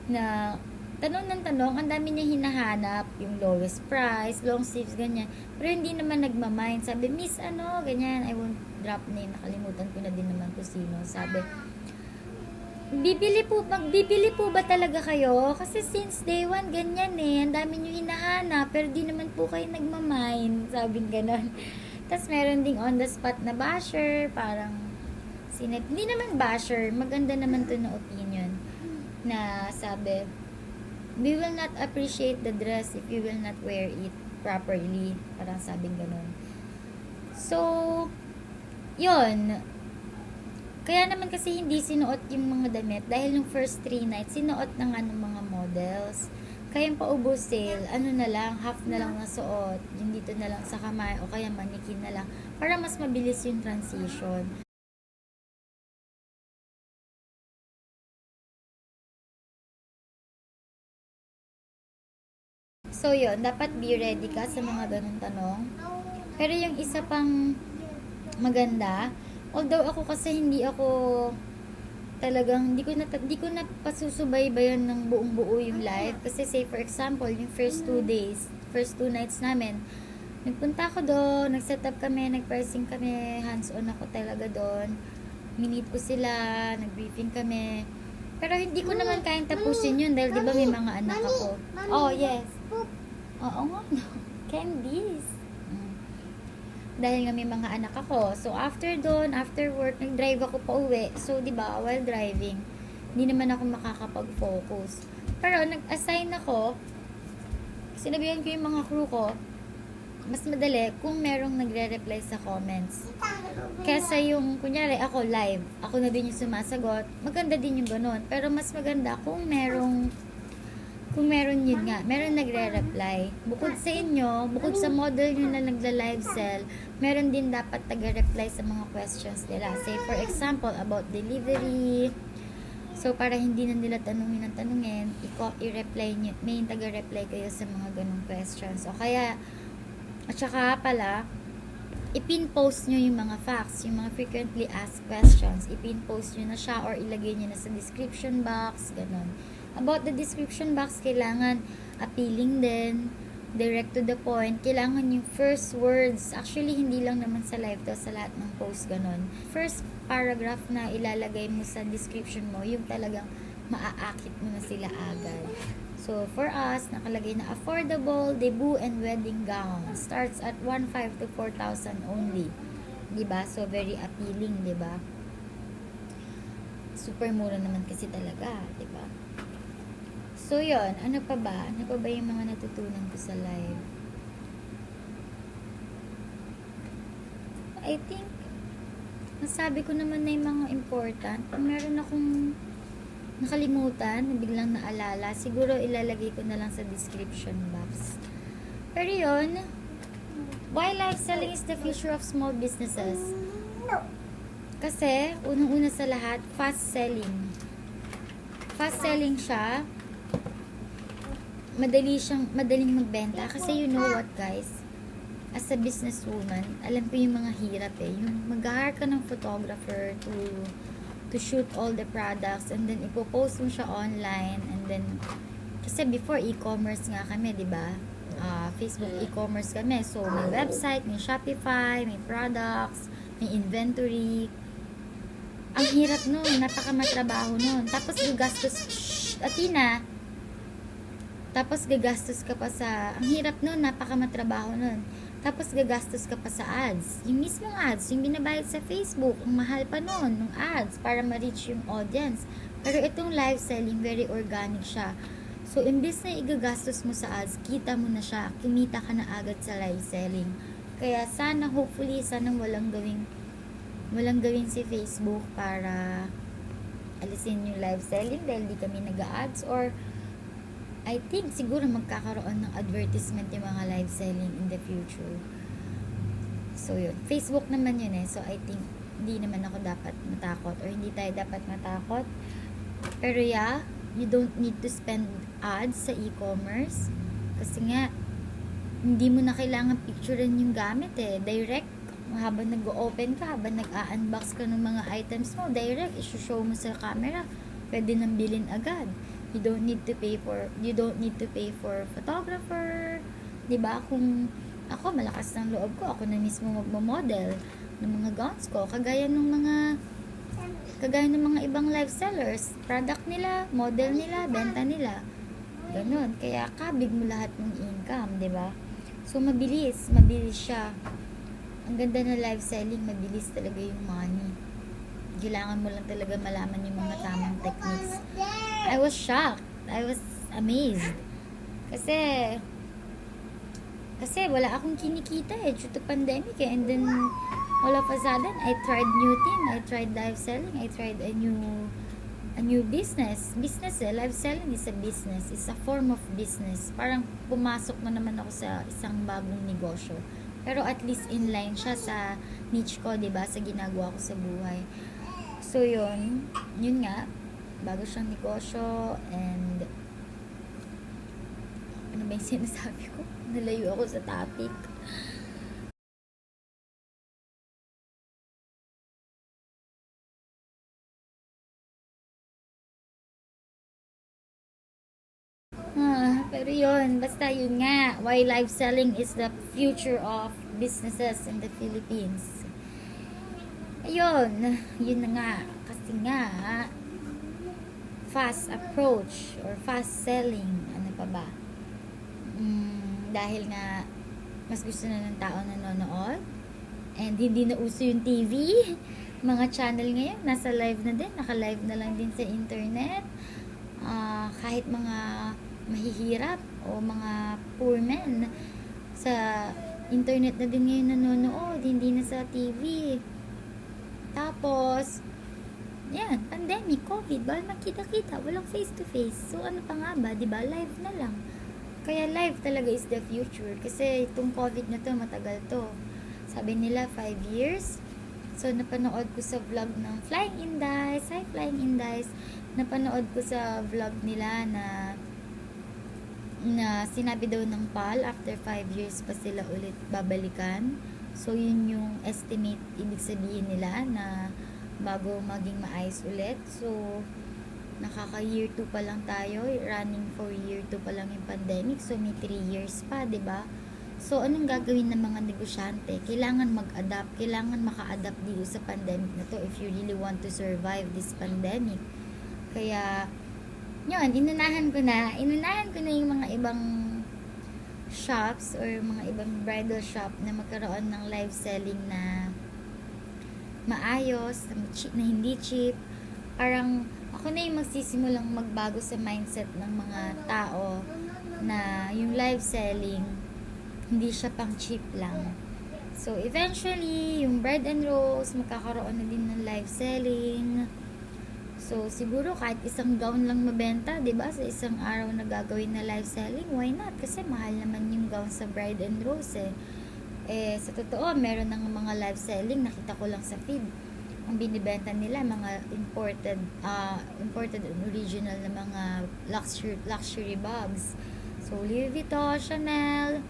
na tanong ng tanong, ang dami niya hinahanap, yung lowest price, long sleeves, ganyan. Pero hindi naman nagmamind, sabi, miss ano, ganyan, I won't drop name, nakalimutan ko na din naman kung sino, sabi, magbibili po ba talaga kayo? Kasi since day one, ganyan eh. Ang dami nyo hinahanap, pero di naman po kayo nagmamind. Sabing ganon. Tapos meron ding on the spot na basher, parang hindi naman basher, maganda naman to na opinion. Na sabi, we will not appreciate the dress if you will not wear it properly. Parang sabing ganon. So, yun. Kaya naman kasi hindi sinuot yung mga damit dahil yung first 3 nights sinuot na nga ng mga models. Kaya yung paubos sale, ano na lang, half na lang nasuot, yung dito na lang sa kamay o kaya mannequin na lang para mas mabilis yung transition. So yun, dapat be ready ka sa mga ganun tanong. Pero yung isa pang maganda, although ako kasi hindi ako talagang, hindi ko na pasusubaybayan ng buong buo yung live. Kasi say for example, yung first 2 nights namin, nagpunta ako doon, nag-set up kami, nag-pricing kami, hands-on ako talaga doon. Minit ko sila, nag-briefing kami. Pero hindi ko naman kayang tapusin yun dahil di ba may mga anak ako. Oh, yes. Oo nga, no. Candies. Dahil nga may mga anak ako. So, after work, nag-drive ako pa uwi. So, di ba, while driving, hindi naman ako makakapag-focus. Pero, nag-assign ako, sinabihan ko yung mga crew ko, mas madali kung merong nagre-reply sa comments. Kesa yung, kunyari, ako live, ako na din yung sumasagot, maganda din yung ganun. Pero mas maganda kung meron yun nga, meron nagre-reply. Bukod sa inyo, bukod sa model nyo na nagla-live sell, meron din dapat taga-reply sa mga questions nila. Say, for example, about delivery. So, para hindi na nila tanungin, i-reply nyo, may taga-reply kayo sa mga ganong questions. O kaya, at saka pala, ipin-post nyo yung mga facts, yung mga frequently asked questions, ipin-post nyo na siya or ilagay nyo na sa description box, ganon. About the description box, kailangan appealing din, direct to the point. Kailangan yung first words. Actually, hindi lang naman sa live to, sa lahat ng post ganun. First paragraph na ilalagay mo sa description mo, yung talagang maaakit mo na sila agad. So, for us, nakalagay na affordable debut and wedding gown. Starts at 1,500 to 4,000 only. Diba? So, very appealing, diba? Super mura naman kasi talaga, diba? So, yon. Ano pa ba? Ano pa ba yung mga natutunan ko sa live? I think, nasabi ko naman na yung mga important. Kung meron akong nakalimutan, na biglang naalala, siguro ilalagay ko na lang sa description box. Pero yun, why live selling is the future of small businesses? No. Kasi, unang-una sa lahat, fast selling. Fast selling siya. Madaling magbenta. Kasi you know what, guys? As a businesswoman, alam ko yung mga hirap eh. Yung mag-hire ka ng photographer to shoot all the products and then ipopost mo siya online and then kasi before e-commerce nga kami, di ba? Facebook e-commerce kami. So, may website, may Shopify, may products, may inventory. Ang hirap nun, napakamatrabaho nun. Tapos gagastos, Atina, tapos gagastos ka pa sa, ang hirap nun, napakamatrabaho nun. Tapos gagastos ka pa sa ads. Yung mismong ads, yung binabayad sa Facebook, ang mahal pa nun, ng ads, para ma-reach yung audience. Pero itong live selling, very organic siya. So, imbis na igagastos mo sa ads, kita mo na siya, kumita ka na agad sa live selling. Kaya sana, hopefully, sana walang gawin si Facebook para alisin yung live selling dahil di kami nag-ads, or I think siguro magkakaroon ng advertisement yung mga live selling in the future. So yun, Facebook naman yun eh. So I think hindi naman ako dapat matakot or hindi tayo dapat matakot. Pero yeah, you don't need to spend ads sa e-commerce kasi nga hindi mo na kailangan picturean yung gamit eh. Direct, habang nag-open ka, habang nag-unbox ka ng mga items mo, direct, isushow mo sa camera. Pwede nang bilhin agad. You don't need to pay for photographer. 'Di ba? Kung ako malakas ng loob ko, ako na mismo magmo-model ng mga gowns ko, kagaya ng mga ibang live sellers, product nila, model nila, benta nila. Ganun. Kaya kabig mo lahat ng income, 'di ba? So mabilis siya. Ang ganda ng live selling, mabilis talaga yung money. Kailangan mo lang talaga malaman yung mga tamang techniques. I was shocked. I was amazed. Kasi wala akong kinikita eh due to pandemic eh. And then, all of a sudden, I tried new thing. I tried live selling. I tried a new business. Business eh. Live selling is a business. It's a form of business. Parang pumasok na naman ako sa isang bagong negosyo. Pero at least inline siya sa niche ko, 'di ba? Sa ginagawa ko sa buhay. So, yun nga, bago siyang negosyo, and ano ba yung sinasabi ko? Nalayo ako sa topic. Pero yun, basta yun nga, why live selling is the future of businesses in the Philippines. Ayun, yun na nga, kasi nga, fast approach or fast selling, ano pa ba? Dahil nga, mas gusto na ng tao nanonood, and hindi na uso yung TV, mga channel ngayon, nasa live na din, naka-live na lang din sa internet, kahit mga mahihirap o mga poor men, sa internet na din ngayon nanonood, hindi na sa TV. Tapos, yan, pandemic, COVID, bawal makita-kita, walang face-to-face. So, ano pa nga ba, diba? Live na lang. Kaya live talaga is the future. Kasi itong COVID na to, matagal to. Sabi nila, 5 years. So, napanood ko sa vlog ng Flying Indies. Hi, Flying Indies. Napanood ko sa vlog nila na sinabi daw ng PAL, after 5 years pa sila ulit babalikan. So, yun yung estimate, ibig sabihin nila na bago maging maayos ulit. So, Nakaka-year 2 pa lang tayo, running for year 2 pa lang yung pandemic, so may 3 years pa, 'di ba? So, anong gagawin ng mga negosyante? Kailangan mag-adapt, kailangan maka-adapt dito sa pandemic na to if you really want to survive this pandemic. Kaya, yun, inunahan ko na yung mga ibang shops or mga ibang bridal shop na magkaroon ng live selling na maayos, na hindi cheap. Parang ako na yung magsisimulang magbago sa mindset ng mga tao na yung live selling hindi siya pang cheap lang. So eventually, yung Bride and Rose magkakaroon na din ng live selling. So siguro kahit isang gown lang mabenta, 'di ba? Sa isang araw na gagawin na live selling, why not? Kasi mahal naman yung gown sa Bride and Rose eh. Sa totoo, meron ng mga live selling, nakita ko lang sa feed. Ang binibenta nila mga imported and original na mga luxury bags. So Louis Vuitton, Chanel,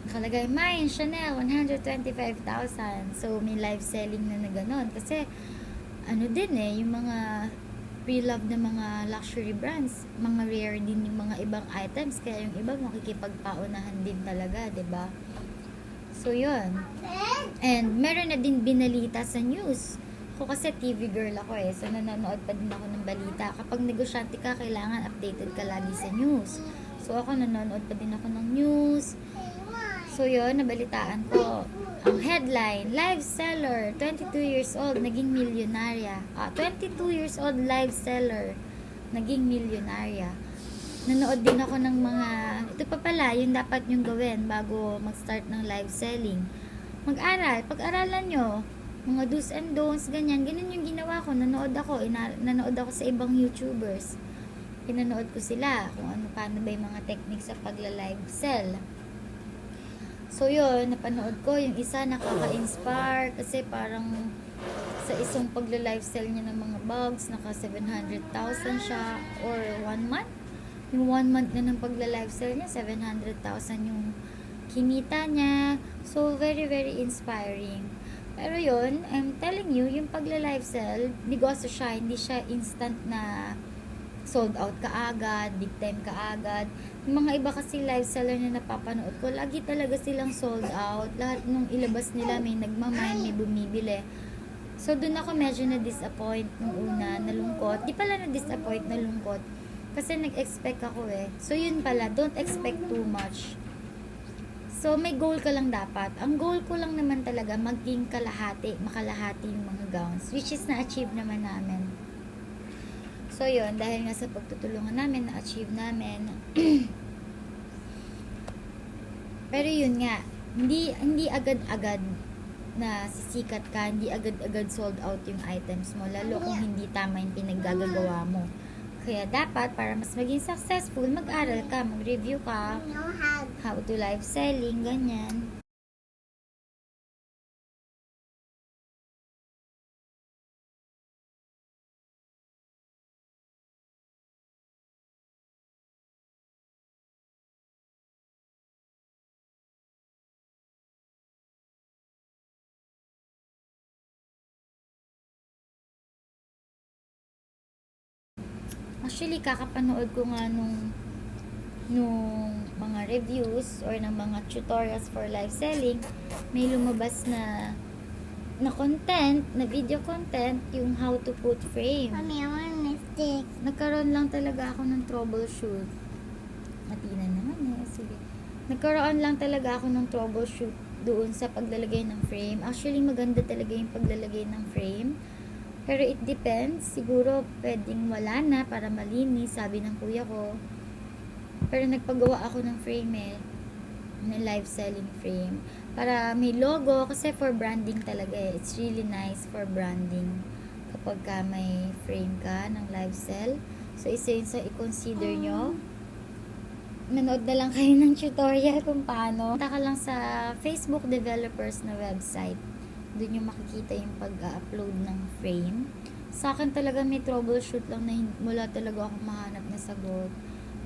nakalagay mine, Chanel, 125,000. So may live selling na ganon. Kasi ano din yung mga pre-love na mga luxury brands, mga rare din yung mga ibang items, kaya yung iba makikipagpaunahan din talaga, 'di ba? So yun. And meron na din binalita sa news. Ako kasi TV girl ako so nanonood pa din ako ng balita. Kapag negosyante ka, kailangan updated ka lagi sa news. So ako nanonood pa din ako ng news. So yun, nabalitaan ko. Ang headline, live seller, 22 years old, naging milyonarya. 22 years old live seller, naging milyonarya. Nanood din ako ng mga, ito pa pala, yung dapat nyong gawin bago mag-start ng live selling. Mag-aral, pag-aralan nyo, mga do's and don'ts, ganyan yung ginawa ko. Nanood ako sa ibang YouTubers. Pinanood ko sila kung paano ba yung mga techniques sa pagla-live sell. So yun, napanood ko yung isa, nakaka-inspire kasi parang sa isang pagla-live sell niya ng mga bags, naka 700,000 siya or 1 month. Yung 1 month na ng pagla-live sell niya, 700,000 yung kinita niya. So very very inspiring. Pero yun, I'm telling you, yung pagla-live sell, negosyo siya, hindi siya instant na sold out kaagad, big time kaagad. Yung mga iba kasi live seller na napapanood ko, lagi talaga silang sold out. Lahat nung ilabas nila, may nagmamine, may bumibili. So, dun ako medyo na-disappoint nung una, nalungkot. Di pala na-disappoint, nalungkot. Kasi nag-expect ako So, yun pala, don't expect too much. So, may goal ka lang dapat. Ang goal ko lang naman talaga, maging makalahati yung mga gowns. Which is na-achieve naman namin. So, yun, dahil nga sa pagtutulungan namin, na-achieve namin. Pero yun nga, hindi agad-agad na sisikat ka, hindi agad-agad sold out yung items mo, lalo kung hindi tama yung pinaggagawa mo. Kaya dapat, para mas maging successful, mag-aral ka, mag-review ka, how to live selling, ganyan. Actually, kakapanood ko nga nung mga reviews or ng mga tutorials for live selling, may lumabas na content, na video content, yung how to put frame. Mami, I want mistake. Nagkaroon lang talaga ako ng troubleshoot. Matina naman sige. Nagkaroon lang talaga ako ng troubleshoot doon sa paglalagay ng frame. Actually, maganda talaga yung paglalagay ng frame. Pero it depends. Siguro pwedeng wala na para malinis, sabi ng kuya ko. Pero nagpagawa ako ng frame ng live selling frame. Para may logo, kasi for branding talaga It's really nice for branding. Kapag ka may frame ka ng live sell. So, isa yun sa i-consider nyo. Manood na lang kayo ng tutorial kung paano. Punta ka lang sa Facebook developers na website. Doon yung makikita yung pag-upload ng frame. Sa akin talaga may troubleshoot lang na wala talaga ako mahanap na sagot.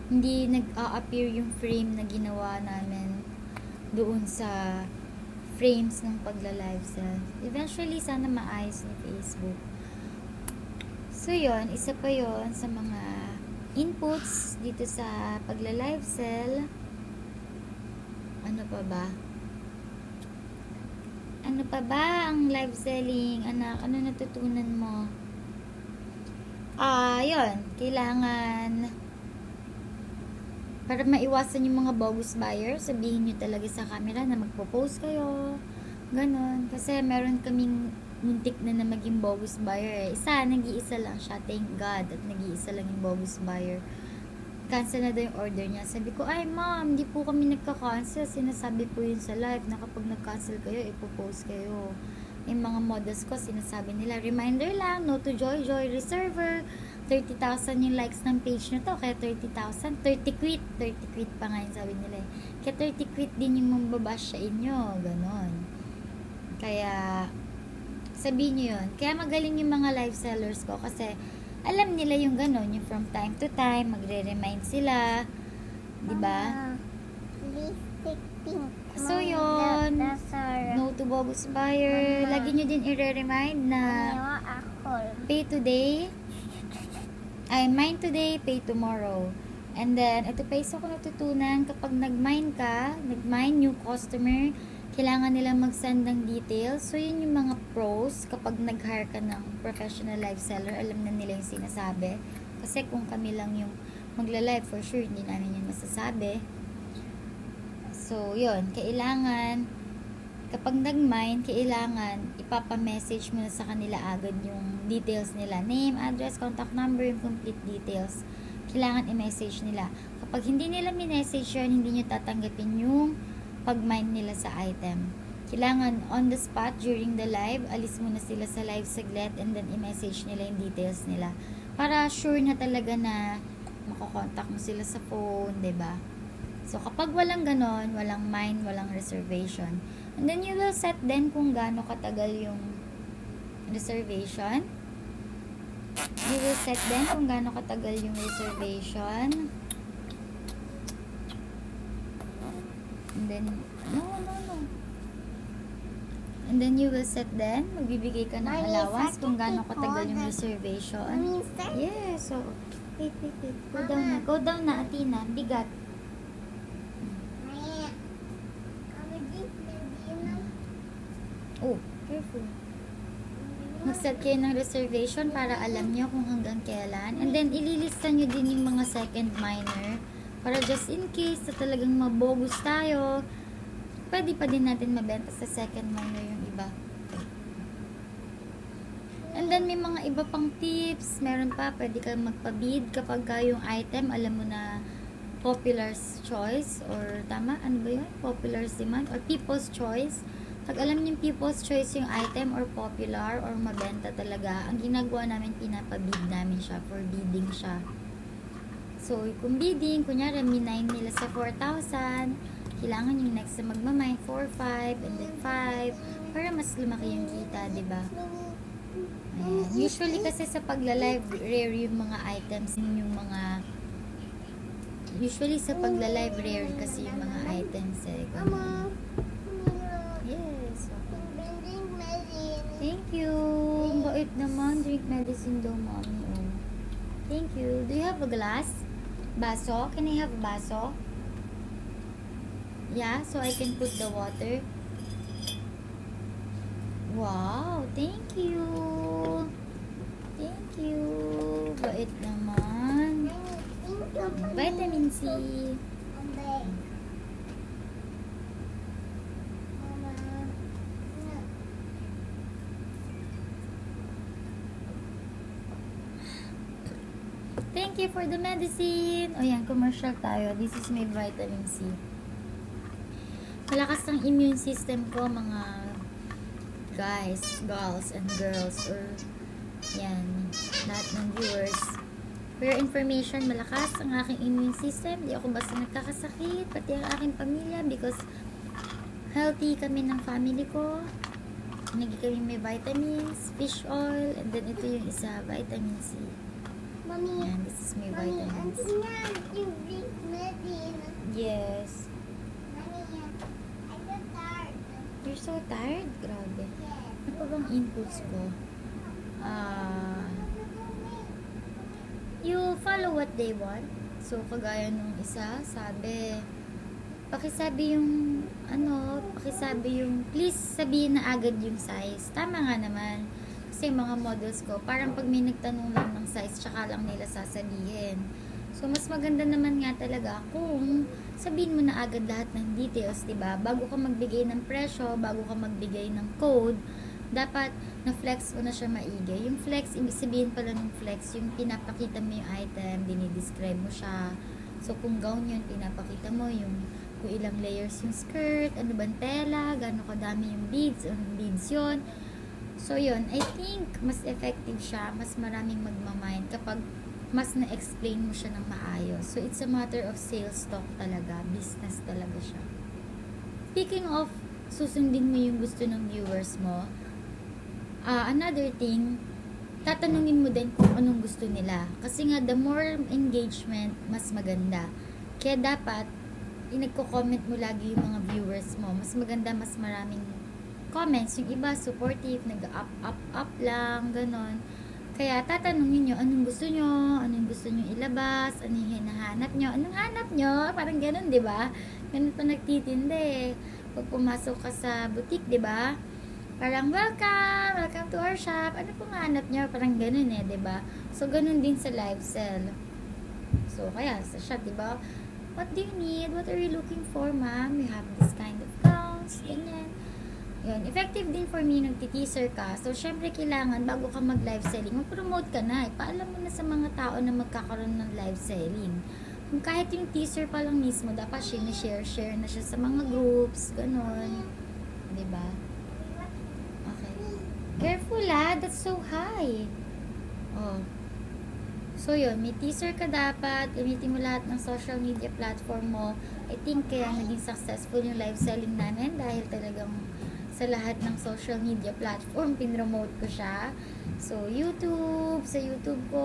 Hindi nag-a-appear yung frame na ginawa namin doon sa frames ng pagla-live sell. Eventually, sana maayos ni Facebook. So, yun. Isa pa yon sa mga inputs dito sa pagla-live sell. Ano pa ba? Ano pa ba ang live selling? Anak, ano natutunan mo? Yun. Kailangan para maiwasan yung mga bogus buyer, sabihin nyo talaga sa camera na magpo-post kayo. Ganon. Kasi meron kaming muntik na maging bogus buyer. Nag-iisa lang siya. Thank God. At nag-iisa lang yung bogus buyer. Cancel na daw yung order niya. Sabi ko, ay ma'am, di po kami nagka-cancel. Sinasabi po yun sa live na kapag nag-cancel kayo, ipopost kayo. Yung mga models ko, sinasabi nila, reminder lang, no to Joy Joy Reserver. 30,000 yung likes ng page na to. Kaya 30,000. 30 quit. 30 quit pa nga yung sabi nila. Kaya 30 quit din yung mambabash sa inyo. Ganon. Kaya, sabihin nyo yun. Kaya magaling yung mga live sellers ko kasi alam nila yung ganon, yung from time to time, magre-remind sila. Diba? Lipstick pink. So, yun. No to bogus buyer. Lagi nyo din i-remind na pay today. Mine today, pay tomorrow. And then, ito pa isa ko natutunan, kapag nag-mine ka, nag-mine new customer, kailangan nila mag-send ng details. So, yun yung mga pros kapag nag-hire ka ng professional live seller, alam na nila yung sinasabi. Kasi kung kami lang yung magla-live, for sure, hindi namin yun masasabi. So, yun. Kailangan, kapag nag-mine, kailangan ipapa-message mo na sa kanila agad yung details nila. Name, address, contact number, yung complete details. Kailangan i-message nila. Kapag hindi nila minessage yun, hindi nyo tatanggapin yung pag-mine nila sa item. Kailangan on the spot during the live, alis muna sila sa live saglit and then i-message nila yung details nila. Para sure na talaga na makakontak mo sila sa phone, 'di ba? So kapag walang ganon, walang mine, walang reservation. And then you will set then kung gaano katagal yung reservation. You will set then kung gaano katagal yung reservation. And then, no. And then you will set then, magbibigay ka ng allowance kung gaano katagal yung reservation. Yes, so, wait. Go down na, Athena. Bigat. Oh, careful. Mag-set kayo ng reservation para alam nyo kung hanggang kailan. And then, ililista nyo din yung mga second minor. Para just in case na talagang mabogus tayo, pwede pa din natin mabenta sa second minor yung iba. And then, may mga iba pang tips. Meron pa, pwede kang magpabid kapag yung item, alam mo na popular's choice or tama, ano ba yun? Popular's demand or people's choice. Pag alam niyo people's choice yung item or popular or mabenta talaga, ang ginagawa namin, pinapabid namin siya for bidding siya. So, kung bidding, kunyari, minine nila sa 4,000, kailangan yung next na magmamine 4, 5, and then 5, para mas lumaki yung kita, diba? Ayan. Usually kasi sa pagla-live, rare yung mga items, yung mga, usually sa pagla-live, rare kasi yung mga items, eh. Yes. Thank you. Bait naman, drink medicine daw, mommy. Oh. Thank you. Do you have a glass? Baso? Can I have a baso? Yeah, so I can put the water. Wow, thank you. Thank you. Bait naman. Vitamin C. Thank you for the medicine. O yan, commercial tayo. This is my vitamin C. Malakas ang immune system ko, mga guys, girls, and girls, or yan, lahat ng viewers. For your information, malakas ang aking immune system. Di ako basta nagkakasakit, pati ang aking pamilya, because healthy kami ng family ko. Naging kami may vitamins, fish oil, and then ito yung isa, vitamin C. Mommy, And this is my vitamins. you drink medicine. Yes. Mommy, I got tired. You're so tired? Grabe. Yes. Ano pa bang inputs ko? you follow what they want. So, kagaya nung isa, pakisabi yung, please sabihin na agad yung size. Tama nga naman. Kasi yung mga models ko, parang pag may nagtanong lang ng size, tsaka lang nila sasabihin. So, mas maganda naman nga talaga kung sabihin mo na agad lahat ng details, diba? Bago ka magbigay ng presyo, bago ka magbigay ng code, dapat na-flex mo na siya maigi. Yung flex, ibig sabihin pala ng flex, yung pinapakita mo yung item, dinidescribe mo siya. So, kung gown yun, pinapakita mo yung kung ilang layers yung skirt, ano bang tela, gano'ng kadami yung beads, anong beads yun. So, yun, I think mas effective siya, mas maraming magmamind kapag mas na-explain mo siya ng maayos. So, it's a matter of sales talk talaga, business talaga siya. Speaking of, susundin mo yung gusto ng viewers mo, another thing, tatanungin mo din kung anong gusto nila. Kasi nga, the more engagement, mas maganda. Kaya dapat, nagko-comment mo lagi yung mga viewers mo. Mas maganda, mas maraming comments. Yung iba, supportive, nag-up lang, ganon. Kaya tatanungin nyo, anong gusto nyo ilabas, ano yung hinahanap nyo, anong hanap nyo, parang ganon, di ba? Ganun pa nagtitindi. Pag pumasok ka sa boutique, di ba? Parang, welcome to our shop. Ano pong hanap nyo? Parang ganun diba? So, ganun din sa live sell. So, kaya sa shop, diba? What do you need? What are you looking for, ma'am? We have this kind of gowns, ganyan. Yun. Effective din for me, nagti-teaser ka. So, syempre, kailangan, bago ka mag-live selling, mag-promote ka na. Ipaalam mo na sa mga tao na magkakaroon ng live selling. Kung kahit yung teaser pa lang mismo, dapat share na siya sa mga groups, ganun. Diba? Careful that's so high. Oh. So yun, may teaser ka dapat, gamitin mo lahat ng social media platform mo. I think kaya naging successful yung live selling namin dahil talagang sa lahat ng social media platform, pinromote ko siya. So, sa YouTube ko,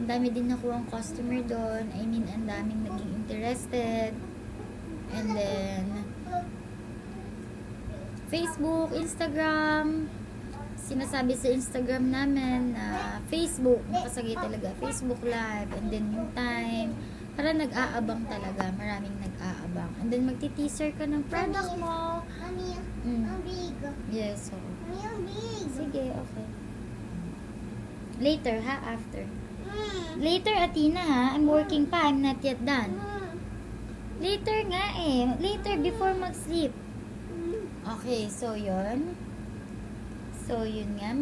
ang dami din nakuha ang customer doon. I mean, ang daming naging interested. And then, Facebook, Instagram, sinasabi sa Instagram namin na Facebook, nakasagay talaga, Facebook Live, and then yung time, para nag-aabang talaga, maraming nag-aabang. And then magti-teaser ka ng product mo. Mami, ang big. Yes, so. Mami, ang big. Sige, okay. Later, after. Mm. Later, Athena, I'm working pa, I'm not yet done. Mm. Later nga later, before mag-sleep. Mm. Okay, so yun. So yun nga,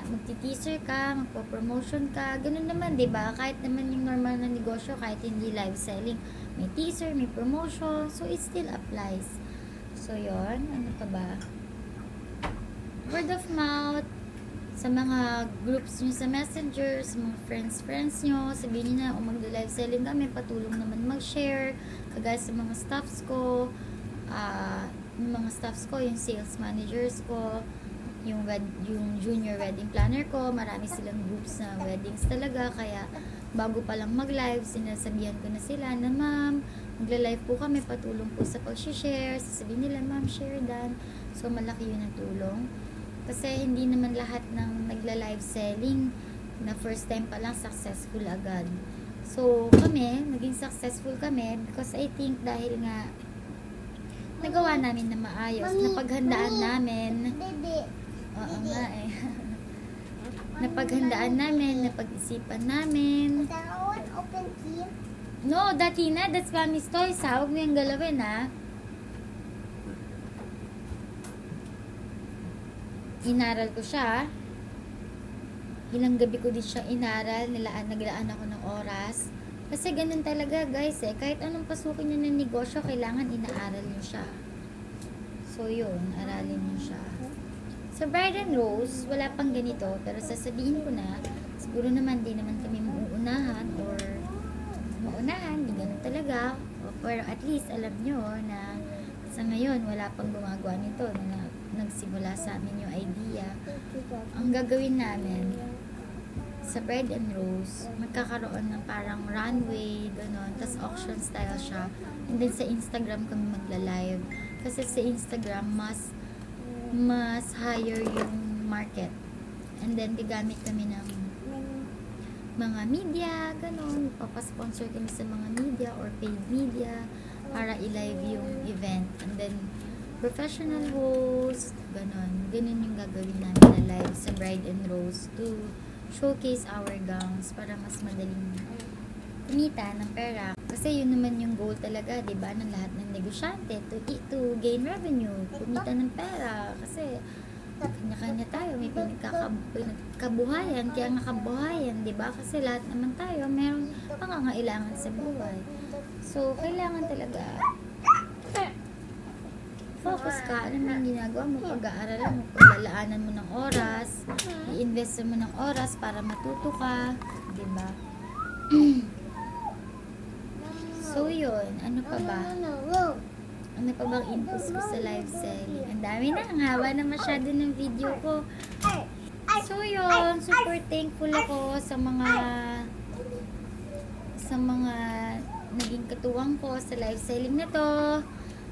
magti-teaser ka, magpo-promotion ka, ganun naman, 'di ba? Kahit naman yung normal na negosyo, kahit hindi live selling, may teaser, may promotion, so it still applies. So yun, ano pa ba? Word of mouth, sa mga groups nyo sa Messenger, sa mga friends nyo, sabihin nyo na, magda-live selling kami, patulong naman mag-share, kagaya sa mga staffs ko, yung sales managers ko, yung junior wedding planner ko, marami silang groups na weddings talaga, kaya bago pa lang mag-live, sinasabihan ko na sila na, ma'am, magla-live po kami, patulong po sa pag-share, sasabihin nila, ma'am, share dan. So, malaki yun ang tulong. Kasi hindi naman lahat ng nagla-live selling na first time pa lang successful agad. So, naging successful kami because I think dahil nga nagawa namin na maayos, napaghandaan namin. Bebe. Oo nga napaghandaan namin, napag-isipan namin. Is that one open here? No, Datina, that's Mommy's toys ha. Huwag mo yung galawin ha. Inaral ko siya. Ilang gabi ko din siya inaral, naglaan ako ng oras. Kasi ganun talaga guys kahit anong pasukin nyo ng negosyo, kailangan inaaral nyo siya. So yun, aralin nyo siya. Sa Bride and Rose, wala pang ganito, pero sasabihin ko na, siguro naman di naman kami mauunahan di ganun talaga. Pero at least alam nyo na sa ngayon, wala pang gumagawa nito na nagsimula sa amin yung idea. Ang gagawin namin, sa Bride and Rose, magkakaroon ng parang runway, gano'n, tas auction style siya. And then sa Instagram kami magla-live. Kasi sa Instagram, mas higher yung market. And then gagamit kami ng mga media, ganun. Papasponsor kami sa mga media or paid media para i-live yung event. And then, professional host, ganun. Ganun yung gagawin namin na live sa Bride and Rose to showcase our gowns para mas madaling kumita ng pera. Kasi yun naman yung goal talaga, di ba, ng lahat ng negosyante to gain revenue, kumita ng pera. Kasi kanya-kanya tayo, may pinagkabuhayan, kaya nga kabuhayan, di ba? Kasi lahat naman tayo, merong pangangailangan sa buhay. So, kailangan talaga focus ka, ano man ginagawa mo, pag-aaralan mo, paglalaanan mo ng oras, i-invest mo ng oras para matuto ka, di ba? So, yun, ano pa ba? Ano pa bang inputs ko sa live selling? Ang dami na, ang haba na masyado ng video ko. So yun, super thankful ako sa mga naging katuwang ko sa live selling na to.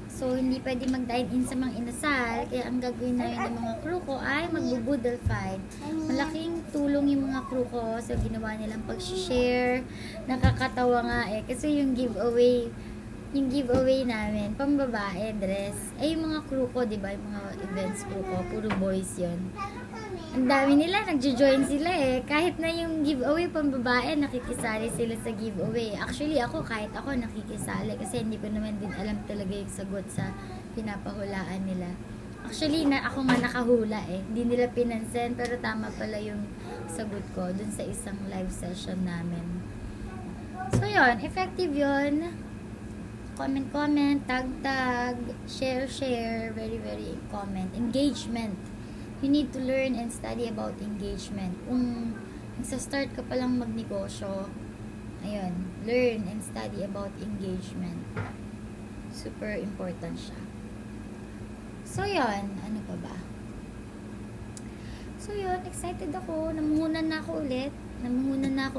So hindi pwede mag-dine in sa mga inasal, kaya ang gagawin na yun ng mga crew ko ay mag-boodle fight. Malaking tulong yung mga crew ko sa ginawa nilang pag-share. Nakakatawa nga kasi yung giveaway namin, pambabae, dress. Ay, yung mga crew ko, di ba? Yung mga events crew ko, puro boys yun. Ang dami nila, nagjo-join sila Kahit na yung giveaway pambabae, nakikisali sila sa giveaway. Actually, kahit ako nakikisali kasi hindi ko naman din alam talaga yung sagot sa pinapahulaan nila. Actually, ako nga nakahula Hindi nila pinansin, pero tama pala yung sagot ko dun sa isang live session namin. So, yun. Effective yun. Comment, tag, share, very comment. Engagement. You need to learn and study about engagement. Kung nagsa-start ka palang magnegosyo, ayun, learn and study about engagement. Super important siya. So, yun. Ano pa ba? So, yun. Excited ako. Namuhunan na ako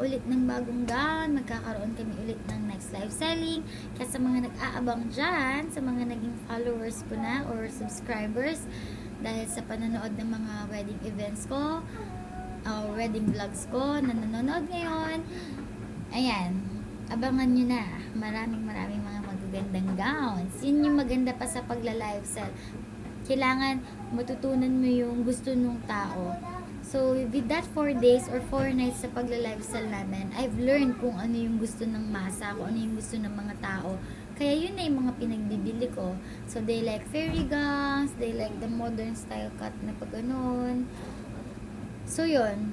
ulit ng bagong gown. Magkakaroon kami ulit ng next live selling. Kaya sa mga nag-aabang dyan, sa mga naging followers ko na or subscribers, dahil sa panonood ng mga wedding events ko, wedding vlogs ko, na nanonood ngayon, ayan, abangan nyo na. Maraming mga magagandang gowns. Yun yung maganda pa sa pagla-live sell. Kailangan matutunan mo yung gusto ng tao. So, with that 4 days or 4 nights sa pagla-live sell namin, I've learned kung ano yung gusto ng masa, kung ano yung gusto ng mga tao. Kaya yun na yung mga pinagbibili ko. So, they like fairy gowns, they like the modern style cut na pag ganun. So, yun.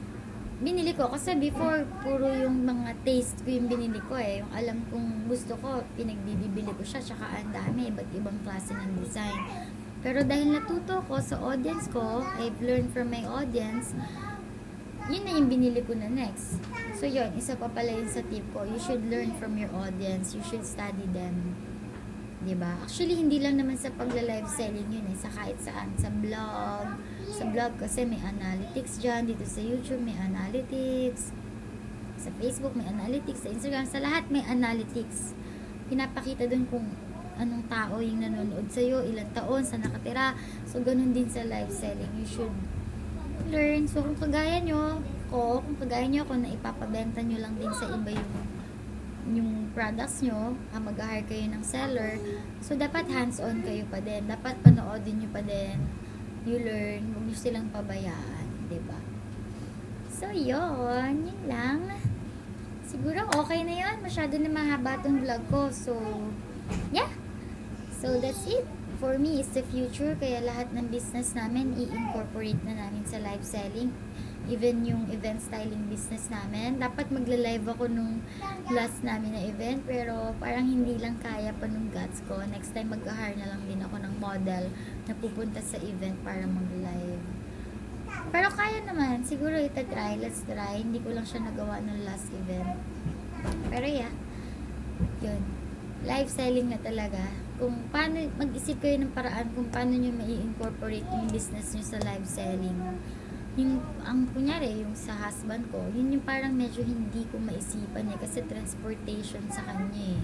Binili ko. Kasi before, puro yung mga taste ko yung binili ko Yung alam kong gusto ko, pinagbibili ko siya. Tsaka ang dami, iba't ibang klase ng design. Pero dahil natuto ko sa audience ko, I've learned from my audience, yun na yung binili ko na next. So yun, isa pa pala yun sa tip ko. You should learn from your audience. You should study them. Diba? Actually, hindi lang naman sa pagla-live selling yun sa kahit saan. Sa blog. Sa blog kasi may analytics dyan. Dito sa YouTube may analytics. Sa Facebook may analytics. Sa Instagram, sa lahat may analytics. Pinapakita dun kung anong tao yung nanonood sa'yo, ilang taon, saan nakatira. So, ganun din sa live selling. You should learn. So, kung kagaya nyo ako na ipapabenta nyo lang din sa iba yung products nyo, mag-hire kayo ng seller. So, dapat hands-on kayo pa din. Dapat panoodin nyo pa din. You learn. Huwag nyo silang pabayaan. Diba? So, yun lang. Siguro, okay na yun. Masyado na mahaba tong vlog ko. So, yeah. So, that's it. For me, it's the future. Kaya lahat ng business namin, i-incorporate na namin sa live selling. Even yung event styling business namin. Dapat magla-live ako nung last namin na event. Pero parang hindi lang kaya pa nung guts ko. Next time, mag-hire na lang din ako ng model na pupunta sa event para mag-live. Pero kaya naman. Siguro itatry. Let's try. Hindi ko lang siya nagawa nung last event. Pero yeah. Yun. Live selling na talaga. Kung paano, mag-isip kayo ng paraan kung paano nyo mai-incorporate yung business nyo sa live selling. Yung, kunyari, yung sa husband ko, yun yung parang medyo hindi ko maisipan kasi transportation sa kanya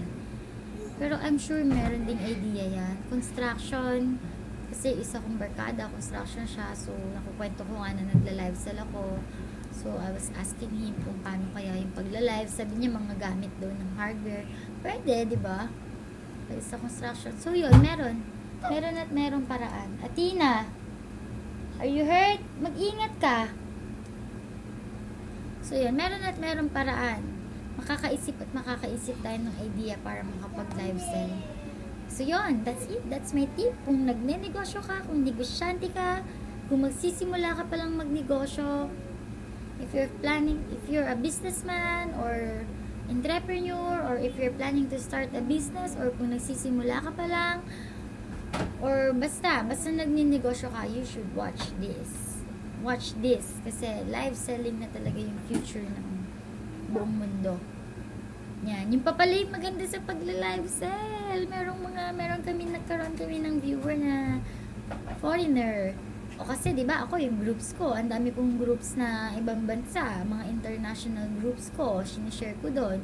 Pero I'm sure meron ding idea yan. Construction, kasi isa kong barkada, construction siya, so nakukwento ko nga na nagla-live sell ako. So, I was asking him kung paano kaya yung pagla-live. Sabi niya, mga gamit daw ng hardware. Pwede, di ba? Pwede sa construction. So, yun, meron. Meron at meron paraan. Athena, are you hurt? Mag-ingat ka. So, yun, meron at meron paraan. Makakaisip at makakaisip tayo ng idea para makapag-live sell. So, yun, that's it. That's my tip. Kung nagne-negosyo ka, kung negosyante ka, kung magsisimula ka palang magnegosyo, if you're a businessman or entrepreneur, or if you're planning to start a business, or kung nagsisimula ka pa lang, or basta nagninegosyo ka, you should watch this. Watch this. Kasi live selling na talaga yung future ng buong mundo. Yan. Yung papalay maganda sa pagla-live sell. Nagkaroon kami ng viewer na foreigner. O kasi, di ba, ako yung groups ko, ang dami kong groups na ibang bansa, mga international groups ko, sinishare ko doon.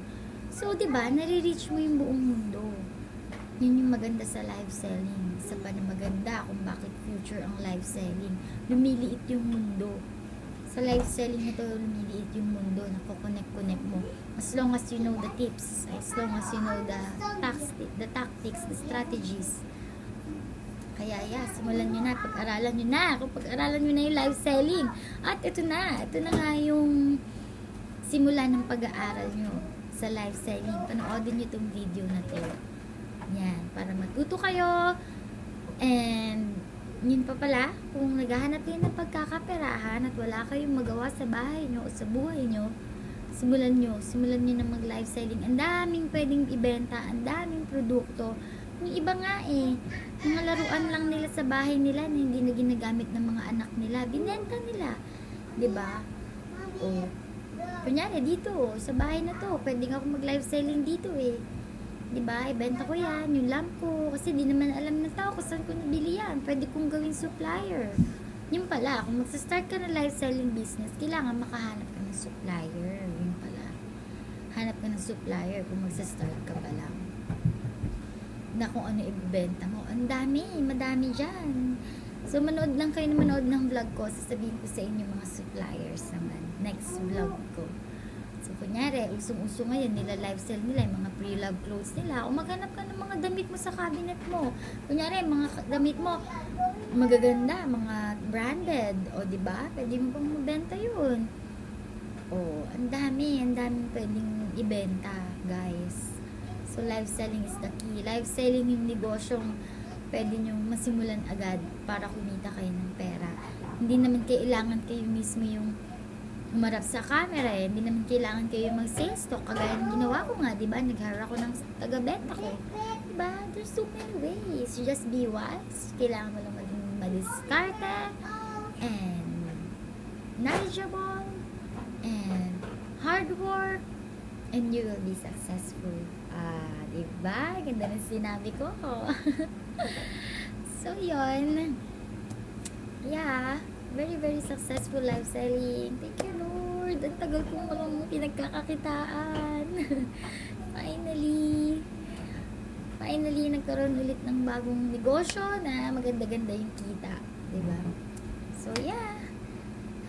So, di ba, nare-reach mo yung buong mundo. Yun yung maganda sa live selling. Isa pa na maganda kung bakit future ang live selling. Lumiliit yung mundo. Sa live selling ito, lumiliit yung mundo. Nakokonect-connect mo. As long as you know the tips, as long as you know the tactics, the strategies. Kaya simulan nyo na, pag-aralan nyo na. Kung pag-aralan nyo na yung live selling. At ito na nga yung simula ng pag-aaral nyo sa live selling. Panoodin nyo itong video na to. Yan, para matuto kayo. And yun pa pala, kung naghahanap kayo ng pagkakaperahan at wala kayong magawa sa bahay nyo o sa buhay nyo, simulan nyo na mag-live selling. Ang daming pwedeng ibenta, ang daming produkto. Yung iba nga mga laruan lang nila sa bahay nila na hindi na ginagamit ng mga anak nila, binenta nila. 'Di ba? O, kunyari dito, sa bahay na to, pwede nga ako mag-live selling dito 'Di ba? Ibenta ko yan, yung lamp ko. Kasi di naman alam ng tao kung saan ko nabili yan. Pwede kong gawing supplier. Yun pala, kung magsa-start ka ng live selling business, kailangan makahanap ka ng supplier. Yun pala. Hanap ka ng supplier kung magsa-start ka pa lang. Na kung ano ibibenta mo. Ang dami, madami dyan. So, manood lang kayo na manood ng vlog ko. Sasabihin ko sa inyo mga suppliers naman. Next vlog ko. So, kunyari, usong-uso ngayon, nila live sell nila, yung mga pre-love clothes nila. O maghanap ka ng mga damit mo sa cabinet mo. Kunyari, mga damit mo, magaganda, mga branded. O, di ba? Pwede mo pang mabenta yun. O, ang daming pwedeng ibenta, guys. So, live selling is the key. Live selling yung negosyong pwede nyo masimulan agad para kumita kayo ng pera. Hindi naman kailangan kayo mismo yung umarap sa camera Hindi naman kailangan kayo mag-sales talk. Kagaya ng ginawa ko nga, diba? Nag-hire ako ng taga-benta ko. Diba? There's so many ways. You just be wise. Kailangan mo lang maging madiskarte and knowledgeable and hard work and you will be successful. Diba? Ganda ng sinabi ko. So, yun. Yeah. Very, very successful live selling. Thank you, Lord. Ang tagal kong walang pinagkakakitaan. Finally, nagkaroon ulit ng bagong negosyo na maganda-ganda yung kita. Diba? So, yeah.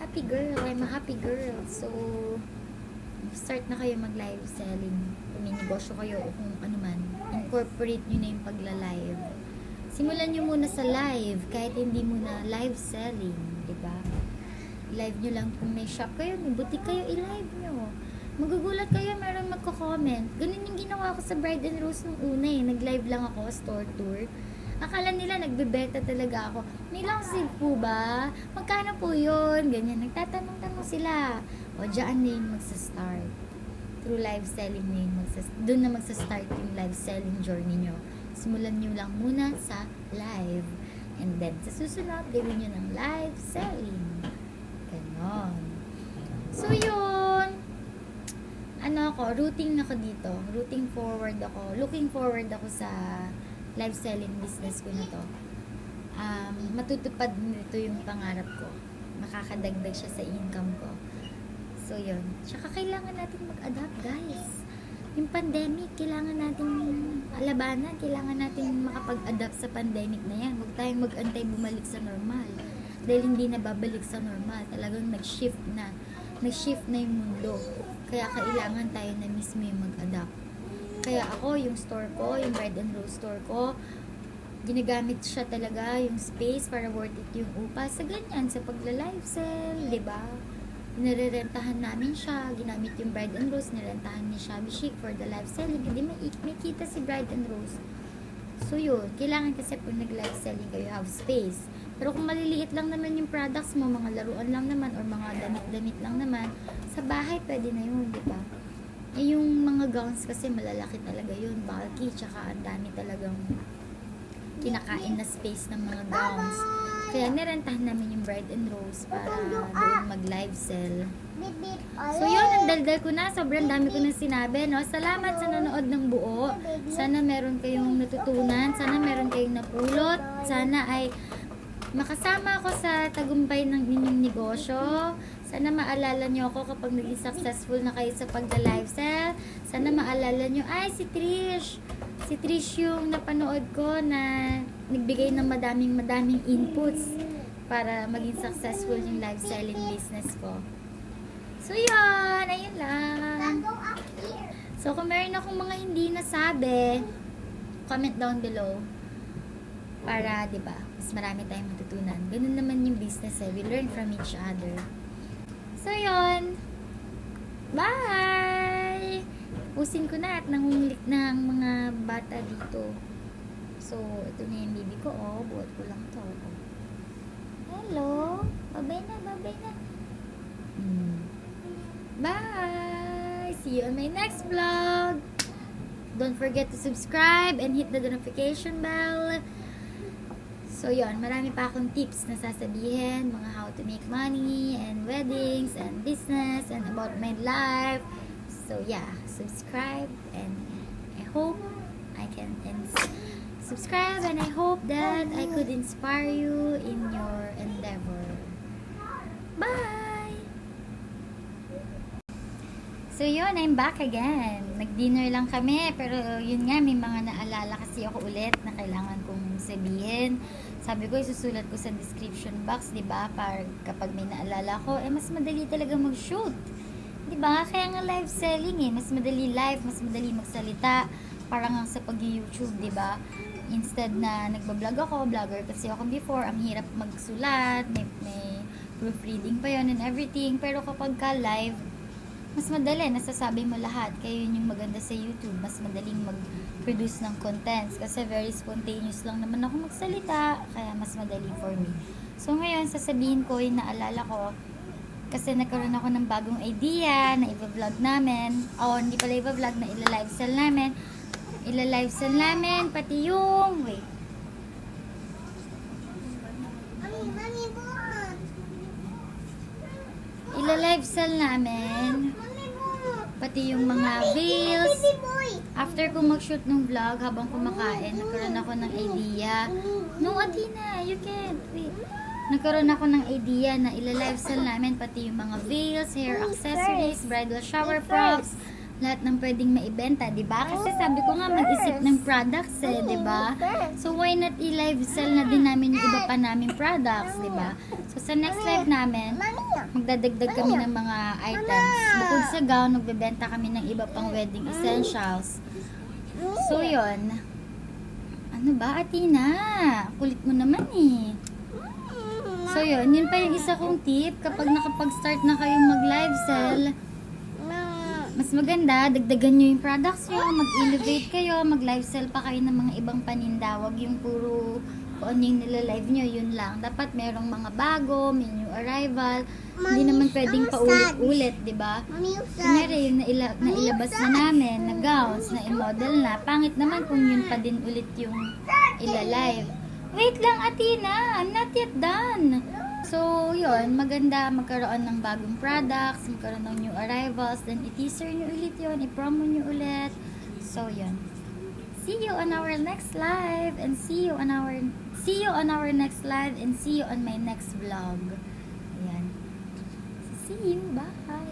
Happy girl. I'm a happy girl. So, start na kayo mag-live selling. Kung may negosyo kayo o kung ano man, incorporate nyo na yung pagla-live. Simulan nyo muna sa live, kahit hindi muna live selling, diba? Live nyo lang kung may shop kayo, may boutique kayo, i-live nyo. Magugulat kayo, meron magko-comment. Ganun yung ginawa ko sa Bride and Rose nung una Nag-live lang ako, store tour. Akala nila nagbebenta talaga ako. May lang sale po ba? Magkano po yun? Ganyan, nagtatanong-tanong sila. O, dyan na yung magsa-start. Through live selling na yun, doon na magsa-start yung live selling journey nyo. Simulan nyo lang muna sa live. And then, sa susunod, gawin nyo ng live selling. Ganon. So, yun. Rooting ako dito. Rooting forward ako. Looking forward ako sa live selling business ko na to. Matutupad nito yung pangarap ko. Makakadagdag siya sa income ko. So, yun. Tsaka kailangan natin mag-adapt, guys. Yung pandemic, kailangan natin alabanan. Kailangan natin makapag-adapt sa pandemic na yan. Huwag tayong mag-antay bumalik sa normal. Dahil hindi na babalik sa normal. Talagang nag-shift na. nag-shift na yung mundo. Kaya kailangan tayo na mismo yung mag-adapt. Kaya ako, yung store ko, yung Bride and Rose store ko, ginagamit siya talaga yung space para worth it yung upa sa ganyan, sa pagla-live sell, di ba? Nirerentahan namin siya, ginamit yung Bride and Rose, nirentahan ni Shabby Chic for the live selling, hindi may kita si Bride and Rose. So yun, kailangan kasi pag nag-live selling kayo, have space. Pero kung maliliit lang naman yung products mo, mga laruan lang naman, or mga damit-damit lang naman, sa bahay pwede na yun, di ba? Eh, yung mga gowns kasi malalaki talaga yun, bulky, tsaka ang dami talagang kinakain na space ng mga gowns. Kaya nirentahan namin yung Bride and Rose para doon mag-live sell. Beep, beep. So yun, ang daldal ko na. Sobrang dami ko na sinabi, no? Salamat sa nanood ng buo. Sana meron kayong natutunan. Sana meron kayong napulot. Sana ay makasama ako sa tagumpay ng inyong negosyo. Sana maalala nyo ako kapag naging successful na kayo sa pagla-live sell. Sana maalala nyo, ay si Trish. Si Trish yung napanood ko na nagbigay ng madaming inputs para maging successful yung live selling business ko. So yun, ayun lang. Go up here. So kung meron akong mga hindi nasabi, comment down below. Para, di ba, mas marami tayong matutunan. Ganun naman yung business eh. We learn from each other. So yun. Bye! Pusin ko na at nangungulik na ang mga bata dito. So, ito na yung baby ko, oh. Buhat ko lang to. Hello? Babay na, babay na. Bye! See you on my next vlog. Don't forget to subscribe and hit the notification bell. So, yun. Marami pa akong tips na sasabihin. Mga how to make money and weddings and business and about my life. So, yeah. Subscribe and I hope I can subscribe and I hope that I could inspire you in your endeavor. Bye! So yun, I'm back again. Nag-dinner lang kami, pero yun nga, may mga naalala kasi ako ulit na kailangan kong sabihin. Sabi ko, isusulat ko sa description box, di ba? Para kapag may naalala ko, mas madali talaga mag-shoot. Di ba? Kaya nga live selling mas madali live, mas madali magsalita. Parang nga sa pag-YouTube, di ba? Instead na nagbablog ako, vlogger kasi ako before, ang hirap magsulat, may proofreading pa yon and everything. Pero kapag ka live, mas madali, nasasabi mo lahat. Kaya yun yung maganda sa YouTube. Mas madaling mag-produce ng contents. Kasi very spontaneous lang naman ako magsalita. Kaya mas madali for me. So ngayon, sasabihin ko yung naalala ko. Kasi nagkaroon ako ng bagong idea na i-vlog namin. O, hindi pala i-vlog, na ila-live sell namin. Ila-live sell namin, pati yung... Wait. Mami, boom. Ila-live sell namin. Mami, boom. Pati yung mga veils. Baby boy. After ko mag-shoot ng vlog, habang kumakain, nagkaroon ako ng idea. No, Athena, you can't. Wait. Nagkaroon ako ng idea na ila-live sell namin pati yung mga veils, hair accessories, bridal shower props, lahat ng pwedeng maibenta, di ba? Kasi sabi ko nga, mag-isip ng products eh, di ba? So, why not i-live sell na din namin yung iba pa naming products, di ba? So, sa next live namin, magdadagdag kami ng mga items. Bukod sa gown, magbebenta kami ng iba pang wedding essentials. So, yun. Ano ba, Athena? Kulit mo naman eh. So, yun pa yung isa kong tip. Kapag nakapag-start na kayong mag-live sell, mas maganda, dagdagan nyo yung products nyo, mag-innovate kayo, mag-live sell pa kayo ng mga ibang paninda. Wag yung puro kung ano yung nilalive nyo, yun lang. Dapat merong mga bago, may new arrival. Hindi naman pwedeng paulit-ulit, di ba? Kunyari, yung nailabas na namin, na gowns, na i-model na. Pangit naman kung yun pa din ulit yung ilalive. Wait lang, Athena, I'm not yet done. So, yun, maganda magkaroon ng bagong products, magkaroon ng new arrivals, then i-teaser nyo ulit yun, i-promo nyo ulit. So, yun. See you on our next live and see you on our next live and see you on my next vlog. Ayan. See you, bye!